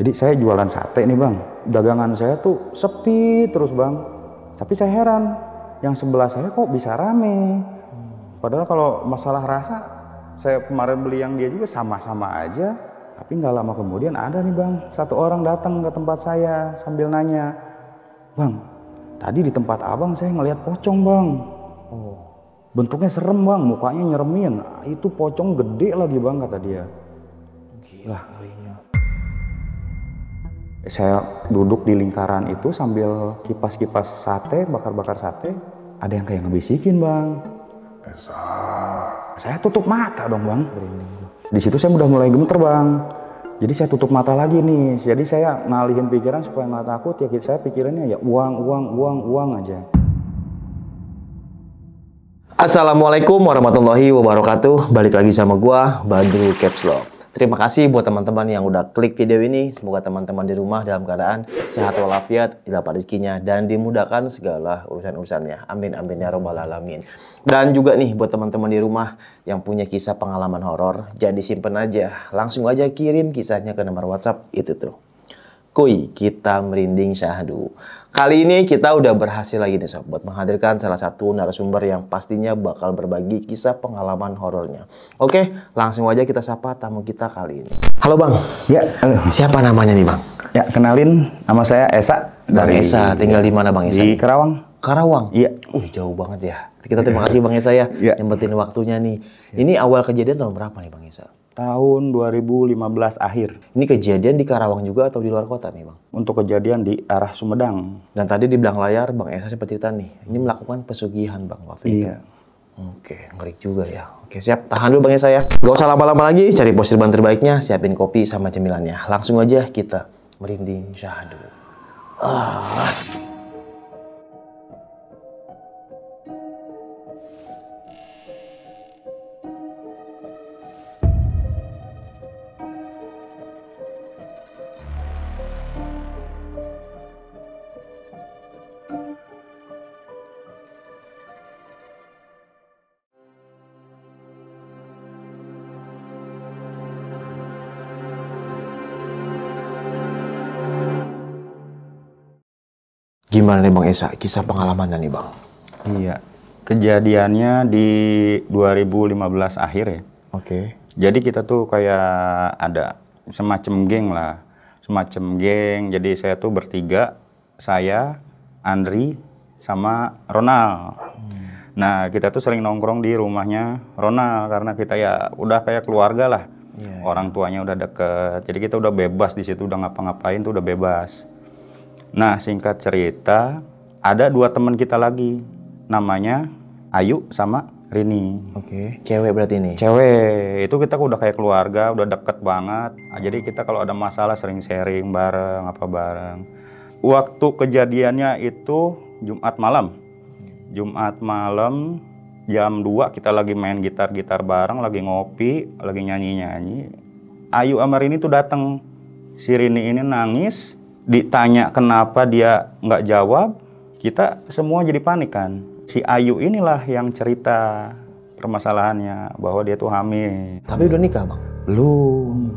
Jadi saya jualan sate nih bang, dagangan saya tuh sepi terus bang. Tapi saya heran, yang sebelah saya kok bisa rame. Padahal kalau masalah rasa, saya kemarin beli yang dia juga sama-sama aja. Tapi nggak lama kemudian ada nih bang, satu orang datang ke tempat saya sambil nanya, bang, tadi di tempat abang saya ngelihat pocong bang. Oh, bentuknya serem bang, mukanya nyeremin. Itu pocong gede lagi bang kata dia. Gila. Saya duduk di lingkaran itu sambil kipas-kipas sate, bakar-bakar sate. Ada yang kayak ngebisikin bang. Esa. Saya tutup mata dong bang. Di situ saya udah mulai gemeter bang. Jadi saya tutup mata lagi nih. Jadi saya ngalihin pikiran supaya nggak takut. Ya saya pikirannya ya uang aja. Assalamualaikum warahmatullahi wabarakatuh. Balik lagi sama gua, Badru Caps Lock. Terima kasih buat teman-teman yang udah klik video ini. Semoga teman-teman di rumah dalam keadaan sehat walafiat, dapat rezekinya, dan dimudahkan segala urusan-urusannya. Amin amin ya robbal alamin. Dan juga nih buat teman-teman di rumah yang punya kisah pengalaman horor, jangan disimpan aja. Langsung aja kirim kisahnya ke nomor WhatsApp itu tuh. Kuy, kita merinding syahdu. Kali ini kita udah berhasil lagi nih sob, buat menghadirkan salah satu narasumber yang pastinya bakal berbagi kisah pengalaman horornya. Oke, langsung aja kita sapa tamu kita kali ini. Halo bang. Ya, halo. Siapa namanya nih bang? Ya, kenalin, nama saya Esa. Bang Esa, tinggal di mana bang Esa? Di Karawang. Karawang? Iya. Jauh banget ya. Kita terima kasih bang Esa ya, nyempetin waktunya nih. Ini awal kejadian tahun berapa nih bang Esa? Tahun 2015 akhir. Ini kejadian di Karawang juga atau di luar kota nih bang? Untuk kejadian di arah Sumedang. Dan tadi di belakang layar bang Esa sempat cerita nih, ini melakukan pesugihan bang waktu itu. Iya. Oke, ngeri juga ya. Oke siap, tahan dulu bang Esa ya. Gak usah lama-lama lagi, cari posisi ban terbaiknya, siapin kopi sama cemilannya. Langsung aja kita merinding syahdu. Gimana nih bang Esa, kisah pengalamannya nih bang? Iya, kejadiannya di 2015 akhir ya. Oke. Jadi kita tuh kayak ada semacam geng lah. Semacam geng, jadi saya tuh bertiga, saya, Andri, sama Ronald. Nah kita tuh sering nongkrong di rumahnya Ronald, karena kita ya udah kayak keluarga lah. Orang tuanya udah deket, jadi kita udah bebas di situ, udah ngapa-ngapain tuh udah bebas. Nah singkat cerita, ada dua teman kita lagi, namanya Ayu sama Rini. Oke, cewek berarti ini? Cewek, itu kita udah kayak keluarga, udah deket banget. Jadi kita kalau ada masalah sering sharing bareng, apa bareng. Waktu kejadiannya itu Jumat malam. Jumat malam jam 2 kita lagi main gitar-gitar bareng, lagi ngopi, lagi nyanyi-nyanyi. Ayu sama Rini tuh datang. Si Rini ini nangis. Ditanya kenapa dia nggak jawab, kita semua jadi panik kan. Si Ayu inilah yang cerita permasalahannya, bahwa dia tuh hamil. Tapi udah nikah bang? Belum.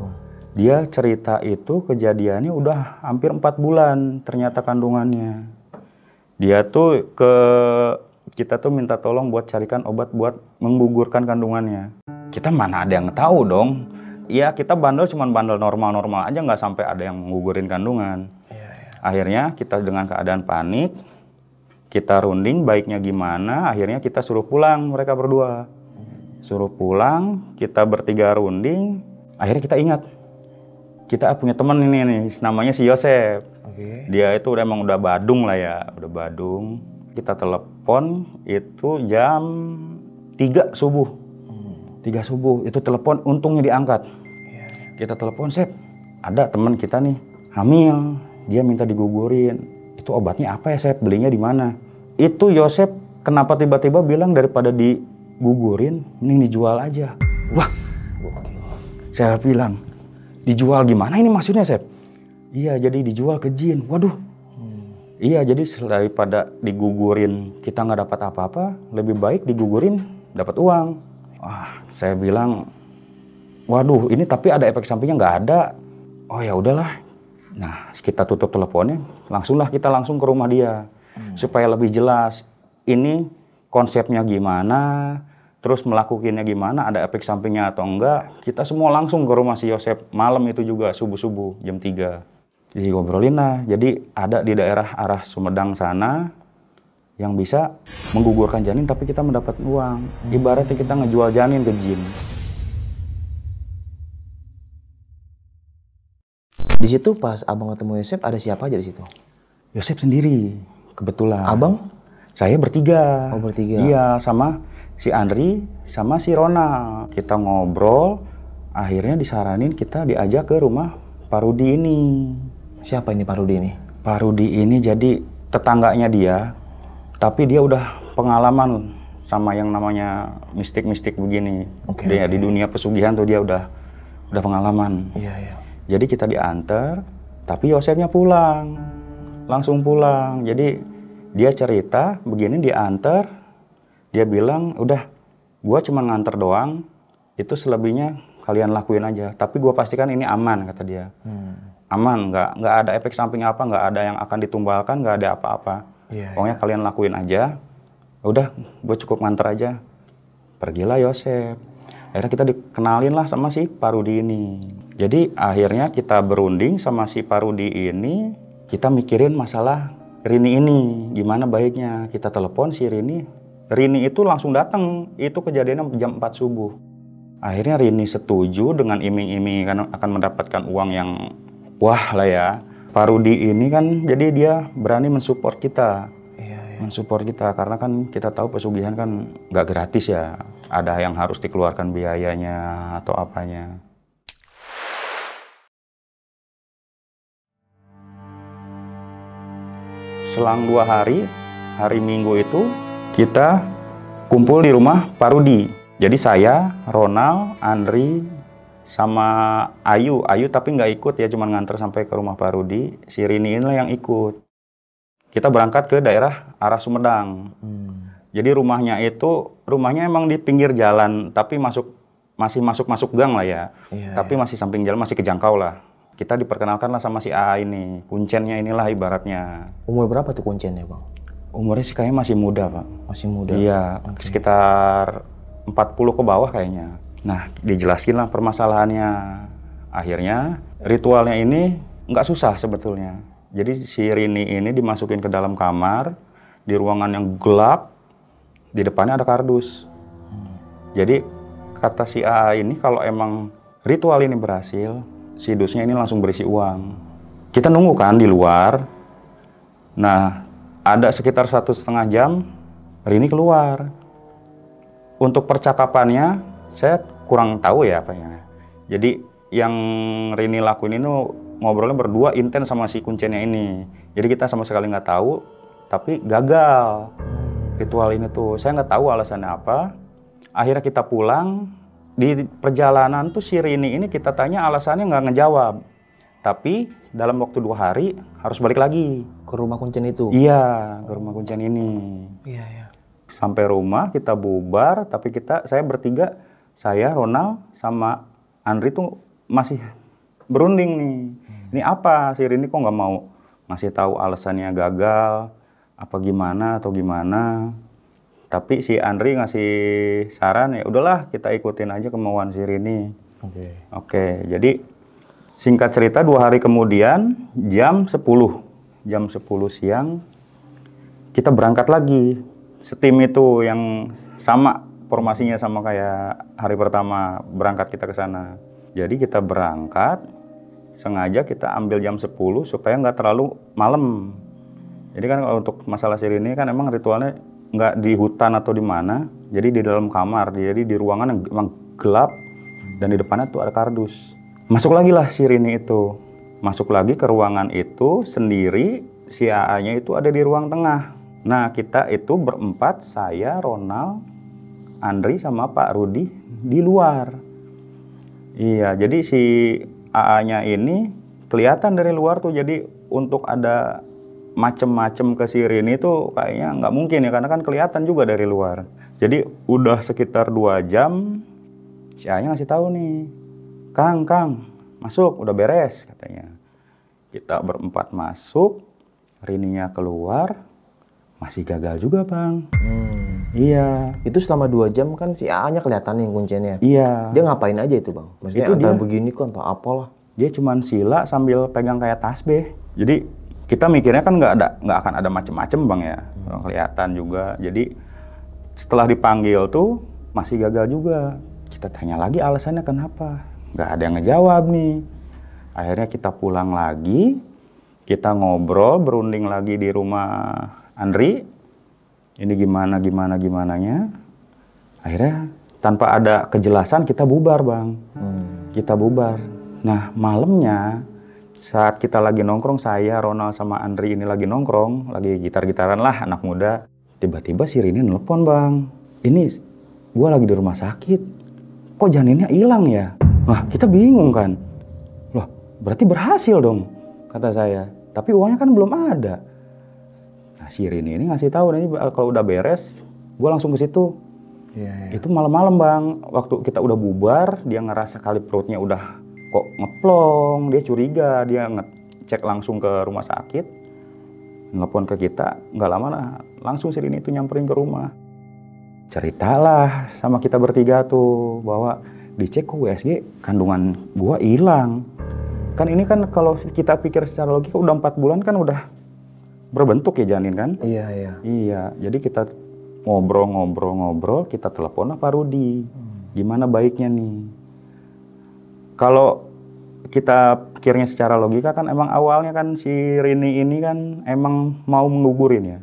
Dia cerita itu kejadiannya udah hampir 4 bulan ternyata kandungannya. Dia tuh kita tuh minta tolong buat carikan obat buat menggugurkan kandungannya. Kita mana ada yang tahu dong. Iya kita bandel, cuman bandel normal-normal aja, nggak sampai ada yang ngugurin kandungan. Akhirnya kita dengan keadaan panik, kita runding baiknya gimana, akhirnya kita suruh pulang mereka berdua. Suruh pulang, kita bertiga runding, akhirnya kita ingat. Kita punya teman ini nih, namanya si Yosep. Dia itu emang udah badung lah ya, udah badung. Kita telepon itu jam 3 subuh. 3 subuh itu telepon, untungnya diangkat. Kita telepon, Sep, ada teman kita nih hamil, dia minta digugurin. Itu obatnya apa ya Sep, belinya di mana? Itu Yosep kenapa tiba-tiba bilang daripada digugurin mending dijual aja. Wah, saya bilang dijual gimana ini maksudnya Sep? Iya jadi dijual ke jin. Waduh. Iya jadi daripada digugurin kita nggak dapat apa-apa, lebih baik digugurin dapat uang. Saya bilang, waduh ini tapi ada efek sampingnya nggak ada. Oh ya udahlah, Nah, kita tutup teleponnya, kita langsung ke rumah dia. Supaya lebih jelas, ini konsepnya gimana, terus melakukannya gimana, ada efek sampingnya atau enggak. Kita semua langsung ke rumah si Yosep, malam itu juga, subuh-subuh, jam 3. Jadi ngobrolin lah, jadi ada di daerah arah Sumedang sana, yang bisa menggugurkan janin tapi kita mendapat uang. Ibaratnya kita ngejual janin ke jin. Di situ pas abang ketemu Yosep ada siapa aja di situ? Yosep sendiri, kebetulan. Abang? Saya bertiga. Oh, bertiga. Iya, sama si Andri, sama si Ronald. Kita ngobrol, akhirnya disaranin kita diajak ke rumah Pak Rudi ini. Siapa ini Pak Rudi ini? Pak Rudi ini jadi tetangganya dia, tapi dia udah pengalaman sama yang namanya mistik-mistik begini. Dia di dunia pesugihan tuh dia udah pengalaman. Iya, iya. Jadi kita diantar, tapi Yosepnya pulang, langsung pulang. Jadi dia cerita begini, diantar, dia bilang udah, gua cuma nganter doang, itu selebihnya kalian lakuin aja. Tapi gua pastikan ini aman, kata dia. Aman, nggak ada efek samping apa, nggak ada yang akan ditumbalkan, nggak ada apa-apa. Pokoknya kalian lakuin aja. Udah, gue cukup nganter aja. Pergilah Yosep. Akhirnya kita dikenalin lah sama si Pak Rudi ini. Jadi akhirnya kita berunding sama si Pak Rudi ini. Kita mikirin masalah Rini ini, gimana baiknya. Kita telepon si Rini. Rini itu langsung datang. Itu kejadiannya jam 4 subuh. Akhirnya Rini setuju dengan iming-iming akan mendapatkan uang yang wah lah ya. Pak Rudi ini kan jadi dia berani mensupport kita. Mensupport kita karena kan kita tahu pesugihan kan nggak gratis ya, ada yang harus dikeluarkan biayanya atau apanya. Selang 2 hari, hari Minggu itu kita kumpul di rumah Pak Rudi. Jadi saya, Ronald, Andri, sama Ayu tapi nggak ikut ya, cuma nganter sampai ke rumah Pak Rudi. Si Rini inilah yang ikut. Kita berangkat ke daerah arah Sumedang. Jadi rumahnya emang di pinggir jalan, tapi masih masuk gang lah ya. Tapi masih samping jalan, masih kejangkau lah. Kita diperkenalkan lah sama si A ini, kuncennya inilah ibaratnya. Umur berapa tuh kuncennya, Bang? Umurnya sih kayaknya masih muda, Pak. Masih muda? Iya, sekitar 40 ke bawah kayaknya. Nah, dijelasin lah permasalahannya. Akhirnya ritualnya ini nggak susah sebetulnya. Jadi si Rini ini dimasukin ke dalam kamar, di ruangan yang gelap, di depannya ada kardus. Jadi kata si AA ini kalau emang ritual ini berhasil, si dusnya ini langsung berisi uang. Kita nunggu kan di luar. Nah, ada sekitar 1,5 jam, Rini keluar. Untuk percakapannya, saya kurang tahu ya apanya. Jadi yang Rini lakuin itu ngobrolnya berdua intens sama si kuncennya ini. Jadi kita sama sekali nggak tahu, tapi gagal ritual ini tuh. Saya nggak tahu alasannya apa. Akhirnya kita pulang, di perjalanan tuh si Rini ini kita tanya alasannya nggak ngejawab. Tapi dalam waktu 2 hari harus balik lagi. Ke rumah kuncen itu? Iya, ke rumah kuncen ini. Iya, iya. Sampai rumah kita bubar, tapi saya bertiga, saya, Ronald, sama Andri tuh masih berunding nih. Ini apa si Rini kok nggak mau ngasih tahu alasannya gagal apa gimana atau gimana. Tapi si Andri ngasih saran, ya udahlah kita ikutin aja kemauan si Rini. Oke, jadi singkat cerita 2 hari kemudian jam 10 siang kita berangkat lagi. Setim itu yang sama formasinya sama kayak hari pertama berangkat kita ke sana. Jadi kita berangkat, sengaja kita ambil jam 10 supaya nggak terlalu malam. Jadi kan kalau untuk masalah sihir ini kan emang ritualnya nggak di hutan atau di mana, jadi di dalam kamar, jadi di ruangan yang emang gelap dan di depannya tuh ada kardus. Masuk lagi lah si Rini itu, masuk lagi ke ruangan itu sendiri, si AA-nya itu ada di ruang tengah. Nah kita itu berempat, saya, Ronald, Andri sama Pak Rudi di luar. Iya, jadi si AA-nya ini kelihatan dari luar tuh, jadi untuk ada macem-macem ke si Rini tuh kayaknya nggak mungkin ya, karena kan kelihatan juga dari luar. Jadi udah sekitar 2 jam, si AA-nya ngasih tahu nih, Kang, masuk, udah beres katanya. Kita berempat masuk, Rininya keluar, masih gagal juga bang. Iya. Itu selama 2 jam kan si AA-nya kelihatan nih kuncinya. Iya. Dia ngapain aja itu bang? Maksudnya Itu antara dia- begini kan atau apalah. Dia cuman sila sambil pegang kayak tasbih. Jadi kita mikirnya kan nggak akan ada macem-macem bang ya. Kelihatan juga. Jadi setelah dipanggil tuh masih gagal juga. Kita tanya lagi alasannya kenapa. Nggak ada yang ngejawab nih. Akhirnya kita pulang lagi. Kita ngobrol, berunding lagi di rumah Andri. Ini gimananya. Akhirnya tanpa ada kejelasan kita bubar bang. Kita bubar. Nah malamnya saat kita lagi nongkrong, saya, Ronald sama Andri ini lagi nongkrong, lagi gitar-gitaran lah anak muda. Tiba-tiba si Rini nelpon bang. Ini gua lagi di rumah sakit. Kok janinnya hilang ya? Nah kita bingung kan. Loh berarti berhasil dong kata saya. Tapi uangnya kan belum ada. Nah si Rini ini ngasih tahu nih kalau udah beres, gua langsung ke situ. Iya. Itu malam-malam bang, waktu kita udah bubar, dia ngerasa kali perutnya udah kok ngeplong, dia curiga, dia ngecek langsung ke rumah sakit, nelpon ke kita, nggak lama lah, langsung si Rini itu nyamperin ke rumah. Ceritalah sama kita bertiga tuh, bahwa dicek kok USG kandungan gua hilang. Kan ini kan kalau kita pikir secara logika udah 4 bulan kan udah berbentuk ya janin kan? Iya. Iya, jadi kita ngobrol, kita telepon Pak Rudi. Gimana baiknya nih? Kalau kita pikirnya secara logika kan emang awalnya kan si Rini ini kan emang mau mengugurin ya.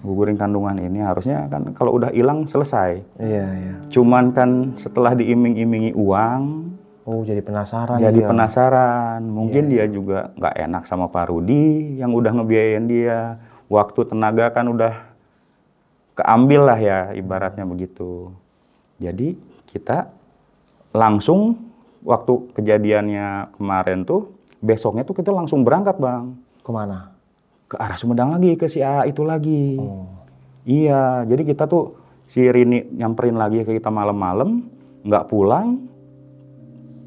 Gugurin kandungan ini harusnya kan kalau udah hilang selesai. Iya. Cuman kan setelah diiming-imingi uang, Oh jadi penasaran jadi dia. penasaran. Mungkin dia juga nggak enak sama Pak Rudi yang udah ngebiayain dia. Waktu tenaga kan udah keambil lah ya, ibaratnya begitu. Jadi kita langsung waktu kejadiannya kemarin tuh, besoknya tuh kita langsung berangkat bang. Kemana? Ke arah Sumedang lagi, ke si A itu lagi. Iya, jadi kita tuh si Rini nyamperin lagi ke kita malam-malam, nggak pulang.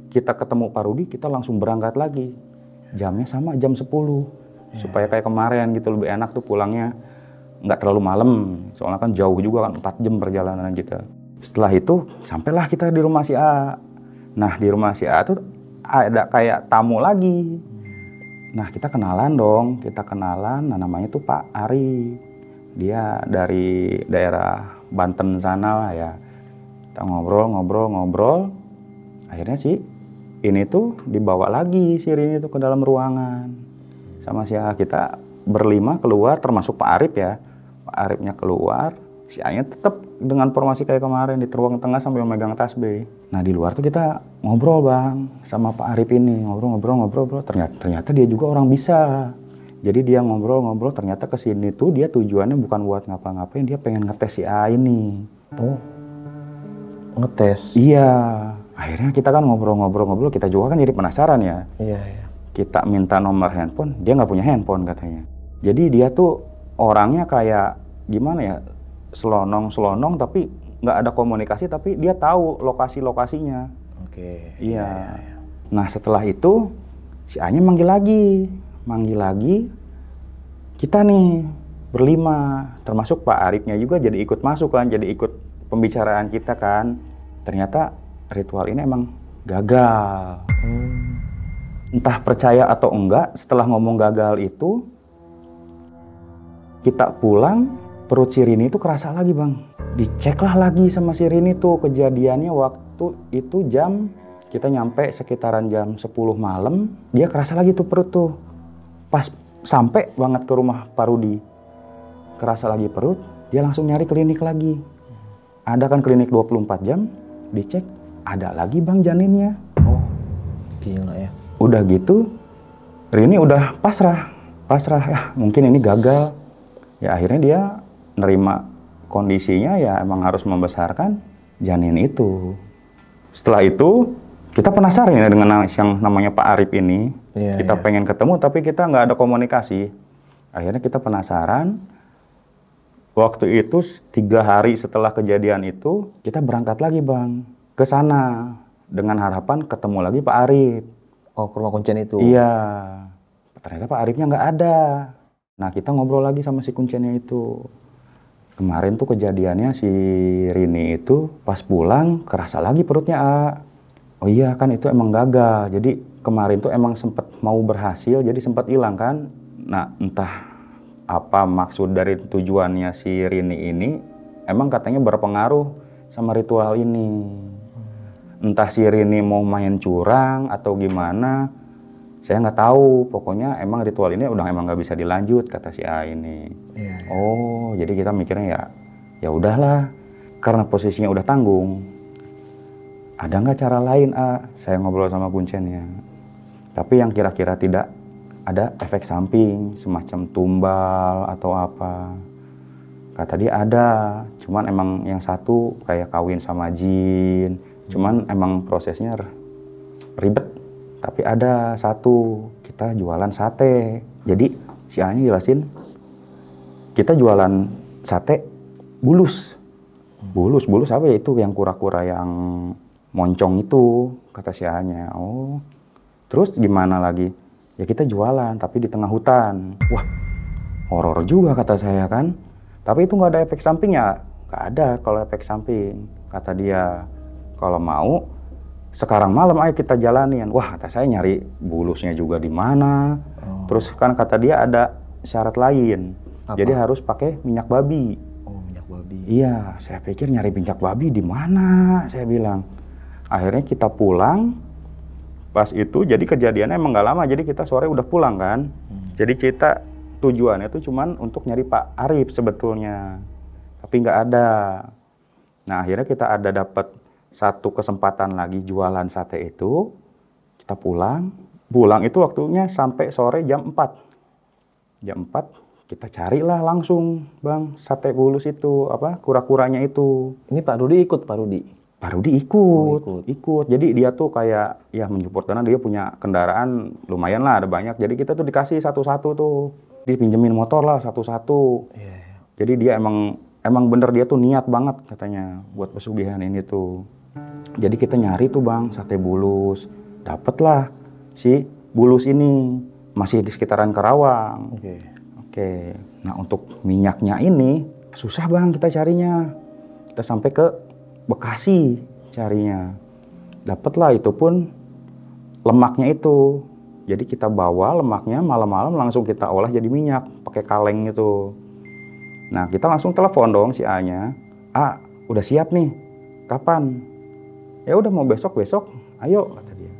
Kita ketemu Pak Rudi, kita langsung berangkat lagi. Jamnya sama jam 10. Supaya kayak kemarin gitu, lebih enak tuh pulangnya. Nggak terlalu malam, soalnya kan jauh juga kan, 4 jam perjalanan kita. Setelah itu, sampailah kita di rumah si A. Nah, di rumah si A tuh ada kayak tamu lagi. Nah, kita kenalan dong, nah namanya tuh Pak Ari. Dia dari daerah Banten sana lah ya. Kita ngobrol. Akhirnya sih ini tuh dibawa lagi si Rini tuh ke dalam ruangan. Sama si A, kita berlima keluar termasuk Pak Arif ya. Pak Arifnya keluar, si A-nya tetap dengan formasi kayak kemarin di ruang tengah sambil megang tasbih. Nah di luar tuh kita ngobrol bang sama Pak Arif ini, ngobrol. Ternyata dia juga orang bisa. Jadi dia ngobrol, ternyata kesini tuh dia tujuannya bukan buat ngapa-ngapain, dia pengen ngetes si A ini. Oh, ngetes? Iya. Akhirnya kita kan ngobrol, kita juga kan jadi penasaran ya. Iya. Kita minta nomor handphone, dia nggak punya handphone katanya. Jadi dia tuh orangnya kayak gimana ya, selonong tapi nggak ada komunikasi, tapi dia tahu lokasinya. Oke. Iya. Nah setelah itu si A-nya manggil lagi, kita nih berlima, termasuk Pak Arifnya juga jadi ikut masuk kan, jadi ikut pembicaraan kita kan. Ternyata ritual ini emang gagal. Entah percaya atau enggak, setelah ngomong gagal itu, kita pulang, perut si Rini itu kerasa lagi bang. Diceklah lagi sama si Rini tuh kejadiannya waktu itu kita nyampe sekitaran jam 10 malam, dia kerasa lagi tuh perut tuh. Pas sampai banget ke rumah Pak Rudi, kerasa lagi perut, dia langsung nyari klinik lagi. Ada kan klinik 24 jam, dicek, ada lagi bang janinnya. Oh, gila ya. Udah gitu, Rini udah pasrah ya mungkin ini gagal. Ya akhirnya dia nerima kondisinya ya emang harus membesarkan janin itu. Setelah itu kita penasaran ya dengan yang namanya Pak Arif ini. Kita pengen ketemu tapi kita nggak ada komunikasi. Akhirnya kita penasaran. Waktu itu 3 hari setelah kejadian itu kita berangkat lagi bang ke sana dengan harapan ketemu lagi Pak Arif. Oh, ke rumah kuncian itu? Iya. Ternyata Pak Arifnya nggak ada. Nah kita ngobrol lagi sama si kuncennya itu. Kemarin tuh kejadiannya si Rini itu pas pulang kerasa lagi perutnya, A. Oh iya kan itu emang gagal. Jadi kemarin tuh emang sempat mau berhasil, jadi sempat hilang kan. Nah entah apa maksud dari tujuannya si Rini ini, emang katanya berpengaruh sama ritual ini. Entah si Rini mau main curang atau gimana, saya nggak tahu. Pokoknya emang ritual ini udah emang nggak bisa dilanjut kata si A ini. Iya, iya. Oh, jadi kita mikirnya ya udahlah, karena posisinya udah tanggung. Ada nggak cara lain, A? Saya ngobrol sama kuncennya. Tapi yang kira-kira tidak ada efek samping, semacam tumbal atau apa. Kata dia ada, cuman emang yang satu kayak kawin sama jin. Cuman emang prosesnya ribet. Tapi ada satu, kita jualan sate. Jadi si A-nya jelasin, kita jualan sate bulus. Bulus apa ya itu yang kura-kura yang moncong itu, kata si A-nya. Oh, terus gimana lagi? Ya kita jualan, tapi di tengah hutan. Wah, horor juga kata saya kan. Tapi itu nggak ada efek sampingnya. Nggak ada kalau efek samping. Kata dia, kalau mau sekarang malam ayo kita jalanin. Wah, kata saya nyari bulusnya juga di mana. Terus kan kata dia ada syarat lain. Apa? Jadi harus pakai minyak babi. Oh, minyak babi. Iya, saya pikir nyari minyak babi di mana, saya bilang. Akhirnya kita pulang. Pas itu jadi kejadiannya emang nggak lama. Jadi kita sore udah pulang kan. Jadi kita tujuannya tuh cuman untuk nyari Pak Arif sebetulnya. Tapi nggak ada. Nah, akhirnya kita ada dapat satu kesempatan lagi jualan sate itu. Kita pulang. Pulang itu waktunya sampai sore jam 4. Jam 4 kita carilah langsung, Bang, sate bulus itu, apa, kura-kuranya itu. Ini Pak Rudi ikut, Pak Rudi? Pak Rudi ikut. Jadi dia tuh kayak, ya mensupport karena dia punya kendaraan lumayan lah, ada banyak. Jadi kita tuh dikasih satu-satu tuh. Dipinjemin motor lah satu-satu. Iya, iya. Jadi dia emang bener dia tuh niat banget katanya buat pesugihan ini tuh. Jadi kita nyari tuh, Bang, sate bulus. Dapatlah si bulus ini. Masih di sekitaran Karawang. Oke. Nah, untuk minyaknya ini susah, Bang, kita carinya. Kita sampai ke Bekasi carinya. Dapatlah itu pun lemaknya itu. Jadi kita bawa lemaknya malam-malam langsung kita olah jadi minyak pakai kaleng itu. Nah, kita langsung telepon dong si A-nya. A, udah siap nih. Kapan? Ya udah mau besok-besok. Ayo, kata dia.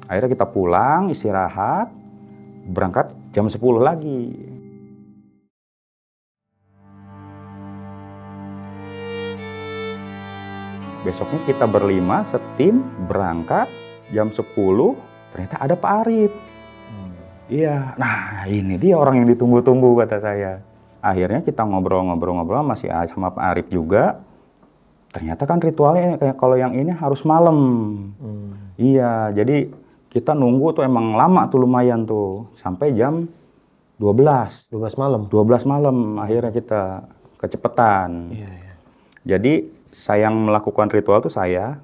Akhirnya kita pulang, istirahat, berangkat jam 10 lagi. Besoknya kita berlima, setim, berangkat jam 10, ternyata ada Pak Arif. Iya, nah ini dia orang yang ditunggu-tunggu kata saya. Akhirnya kita ngobrol-ngobrol masih sama Pak Arif juga. Ternyata kan ritualnya kayak kalau yang ini harus malam. Iya, jadi kita nunggu tuh emang lama tuh lumayan tuh. Sampai jam 12. 12 malam? 12 malam akhirnya kita kecepetan. Iya, iya. Jadi saya yang melakukan ritual tuh saya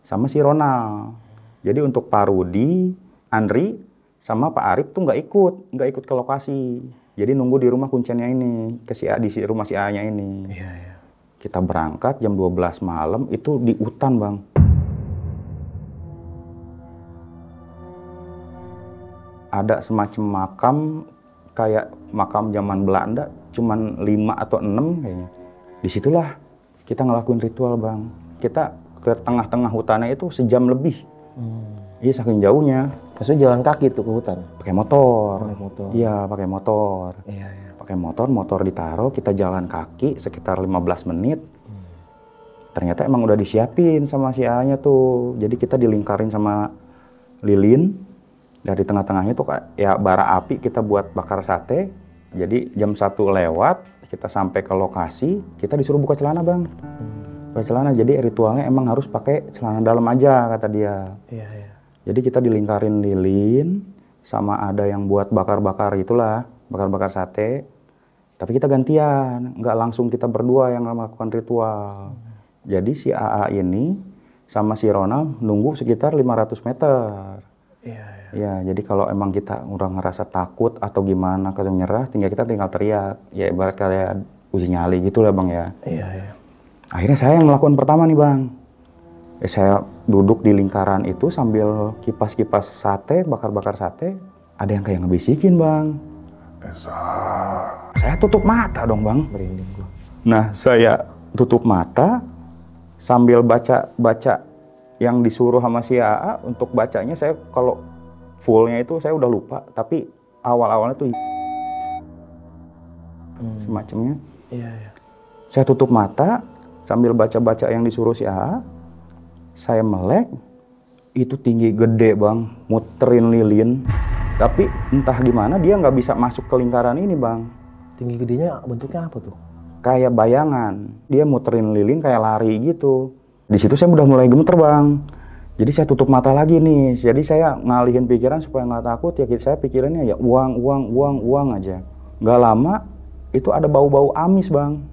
sama si Ronald. Jadi untuk Pak Rudi, Andri, sama Pak Arif tuh nggak ikut ke lokasi. Jadi nunggu di rumah kuncennya ini, di rumah si A-nya ini. Iya, iya. Kita berangkat jam 12 malam, itu di hutan, Bang. Ada semacam makam, kayak makam zaman Belanda, cuman 5 atau 6 kayaknya. Disitulah kita ngelakuin ritual, Bang. Kita ke tengah-tengah hutannya itu sejam lebih. Iya, saking jauhnya. Maksudnya jalan kaki tuh ke hutan? Pakai motor. Pakai motor. Iya, pakai motor. Iya, iya. Pakai motor ditaruh, kita jalan kaki sekitar 15 menit. Ternyata emang udah disiapin sama si A-nya tuh. Jadi kita dilingkarin sama lilin. Dari tengah-tengahnya tuh ya bara api kita buat bakar sate. Jadi jam 1 lewat, kita sampai ke lokasi, kita disuruh buka celana, Bang. Buka celana, jadi ritualnya emang harus pakai celana dalam aja, kata dia. Iya, iya. Jadi kita dilingkarin lilin, sama ada yang buat bakar-bakar itulah, bakar-bakar sate. Tapi kita gantian, nggak langsung kita berdua yang melakukan ritual. Jadi si AA ini sama si Ronald nunggu sekitar 500 meter. Ya, jadi kalau emang kita udah ngerasa takut atau gimana, kalau nyerah, tinggal teriak. Ya ibarat kayak uji nyali gitu lah bang ya. Akhirnya saya yang melakukan pertama nih bang. Saya duduk di lingkaran itu sambil kipas-kipas sate, bakar-bakar sate. Ada yang kayak ngebisikin bang. Saya tutup mata dong bang. Merinding gua. Nah saya tutup mata sambil baca yang disuruh sama si AA. Untuk bacanya saya kalau fullnya itu saya udah lupa, tapi awal-awalnya tuh semacamnya. Saya tutup mata sambil baca-baca yang disuruh si AA. Saya melek, itu tinggi gede bang, muterin lilin. Tapi entah gimana dia nggak bisa masuk ke lingkaran ini bang. Tinggi gedenya bentuknya apa tuh? Kayak bayangan, dia muterin lilin kayak lari gitu. Di situ saya udah mulai gemeter bang. Jadi saya tutup mata lagi nih. Jadi saya ngalihin pikiran supaya nggak takut. Ya saya pikirannya ya uang aja. Nggak lama itu ada bau-bau amis bang.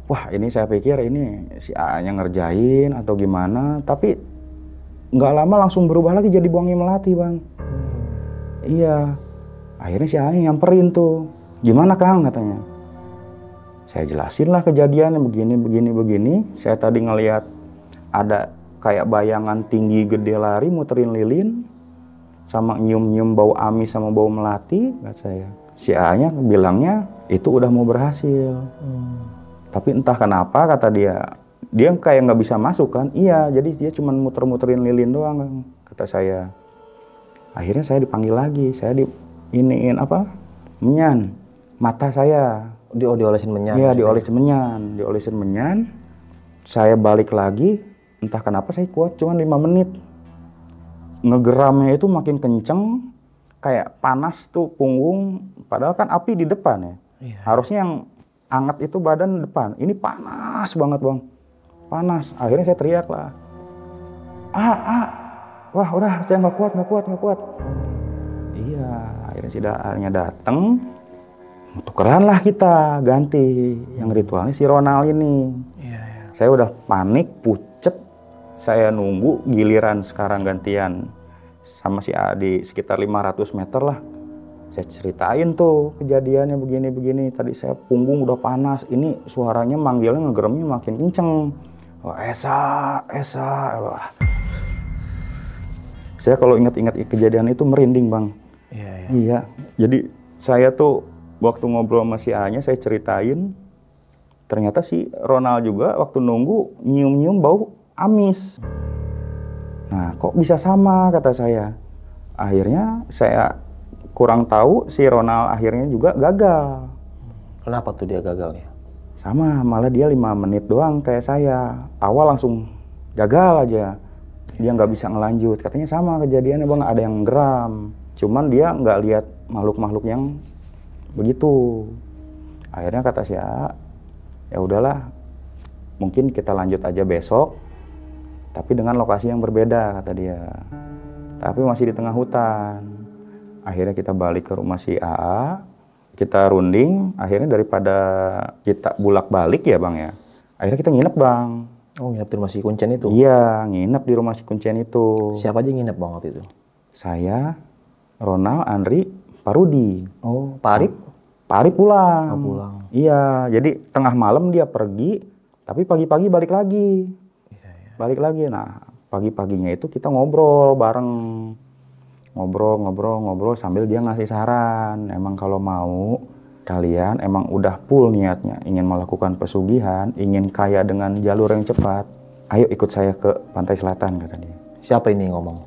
Wah ini saya pikir ini si A-nya ngerjain atau gimana. Tapi nggak lama langsung berubah lagi jadi Wangi Melati bang. Iya. Akhirnya si A-nya nyamperin tuh. Gimana Kang katanya. Saya jelasin lah kejadiannya begini. Saya tadi ngelihat ada kayak bayangan tinggi gede lari muterin lilin. Sama nyium-nyium bau amis sama bau melati, kata saya. Si A-nya bilangnya itu udah mau berhasil. Tapi entah kenapa kata dia kayak nggak bisa masuk kan. Iya, jadi dia cuma muter-muterin lilin doang kata saya. Akhirnya saya dipanggil lagi, saya menyan mata saya. Diolesin menyan? Iya, diolesin menyan. Saya balik lagi, entah kenapa saya kuat cuma 5 menit. Ngegeramnya itu makin kenceng, kayak panas tuh punggung, padahal kan api di depan ya. Harusnya yang anget itu badan depan, ini panas banget bang, panas. Akhirnya saya teriak lah, wah udah saya nggak kuat. Iya, akhirnya si Daarnya dateng, tukeran lah kita, ganti yang ritualnya si Ronald ini. Saya udah panik, pucet, saya nunggu giliran sekarang gantian sama si A di sekitar 500 meter lah. Saya ceritain tuh kejadiannya begini. Tadi saya punggung udah panas, ini suaranya manggilnya ngegeremnya makin kenceng. Oh, Esa. Wah. Saya kalau ingat-ingat kejadian itu merinding bang. Iya. Jadi saya tuh waktu ngobrol sama si A-nya saya ceritain, ternyata si Ronald juga waktu nunggu nyium-nyium bau amis. Nah kok bisa sama kata saya. Akhirnya saya kurang tahu si Ronald akhirnya juga gagal. Kenapa tuh dia gagalnya? Sama, malah dia 5 menit doang kayak saya. Awal langsung gagal aja. Dia nggak bisa ngelanjut. Katanya sama kejadiannya bang, ada yang geram. Cuman dia nggak lihat makhluk-makhluk yang begitu. Akhirnya kata si A, ya udahlah, mungkin kita lanjut aja besok, tapi dengan lokasi yang berbeda kata dia. Tapi masih di tengah hutan. Akhirnya kita balik ke rumah si AA, kita runding. Akhirnya daripada kita bulak-balik ya bang ya, akhirnya kita nginep bang. Oh, nginep di rumah si Kuncen itu? Iya, nginep di rumah si Kuncen itu. Siapa aja nginep bang waktu itu? Saya, Ronald, Andri, Pak Rudi. Oh, Pak Arif? Pak Arif pulang. Oh, pulang. Iya, jadi tengah malam dia pergi, tapi pagi-pagi balik lagi. Balik lagi. Nah, pagi-paginya itu kita ngobrol bareng. Ngobrol sambil dia ngasih saran. Emang kalau mau, kalian emang udah full niatnya ingin melakukan pesugihan, ingin kaya dengan jalur yang cepat, ayo ikut saya ke pantai selatan, kata dia. Siapa ini ngomong?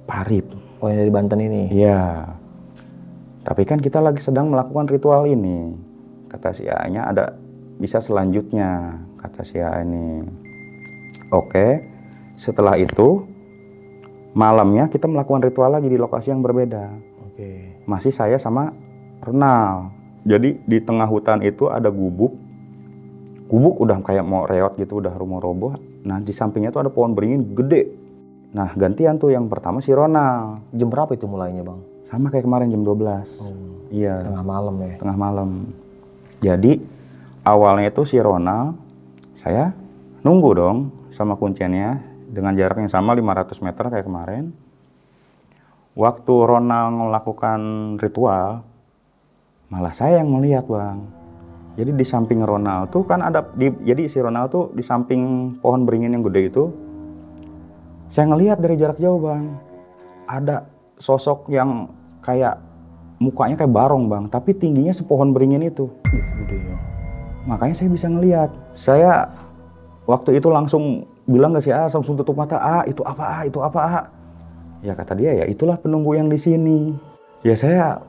Pak Arif. Oh, yang dari Banten ini? Iya. Tapi kan kita lagi sedang melakukan ritual ini. Kata si A-nya ada bisa selanjutnya, kata si A ini. Oke, setelah itu malamnya kita melakukan ritual lagi di lokasi yang berbeda. Oke. Masih saya sama Renal. Jadi di tengah hutan itu ada gubuk. Gubuk udah kayak mau reot gitu, udah mau roboh. Nah di sampingnya tuh ada pohon beringin gede. Nah gantian tuh yang pertama si Ronald. Jam berapa itu mulainya bang? Sama kayak kemarin jam 12. Iya. Tengah malam ya? Tengah malam. Jadi awalnya itu si Ronald, saya nunggu dong sama Kuncennya dengan jarak yang sama 500 meter kayak kemarin. Waktu Ronald melakukan ritual, malah saya yang melihat Bang. Jadi di samping Ronald tuh kan ada, jadi si Ronald tuh di samping pohon beringin yang gede itu, saya ngelihat dari jarak jauh Bang, ada sosok yang kayak mukanya kayak barong Bang, tapi tingginya sepohon beringin itu. Gedenya. Makanya saya bisa ngelihat. Saya waktu itu langsung bilang ke si A, langsung tutup mata, itu apa itu apa Ya kata dia, ya itulah penunggu yang di sini. Ya saya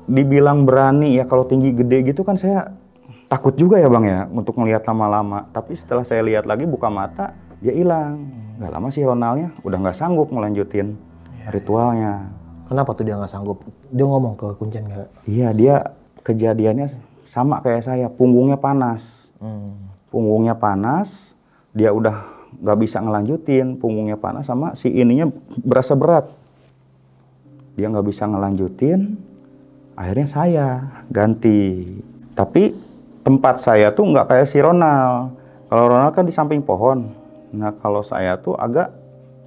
dibilang berani ya, kalau tinggi gede gitu kan saya takut juga ya Bang ya untuk ngelihat lama-lama. Tapi setelah saya lihat lagi buka mata, dia hilang. Gak lama si Ronaldnya udah nggak sanggup melanjutin ritualnya. Kenapa tuh dia nggak sanggup? Dia ngomong ke Kuncen nggak? Iya, dia kejadiannya sama kayak saya, punggungnya panas. Punggungnya panas, dia udah nggak bisa ngelanjutin, punggungnya panas sama si ininya berasa berat. Dia nggak bisa ngelanjutin, akhirnya saya ganti. Tapi tempat saya tuh nggak kayak si Ronald. Kalau Ronald kan di samping pohon. Nah kalau saya tuh agak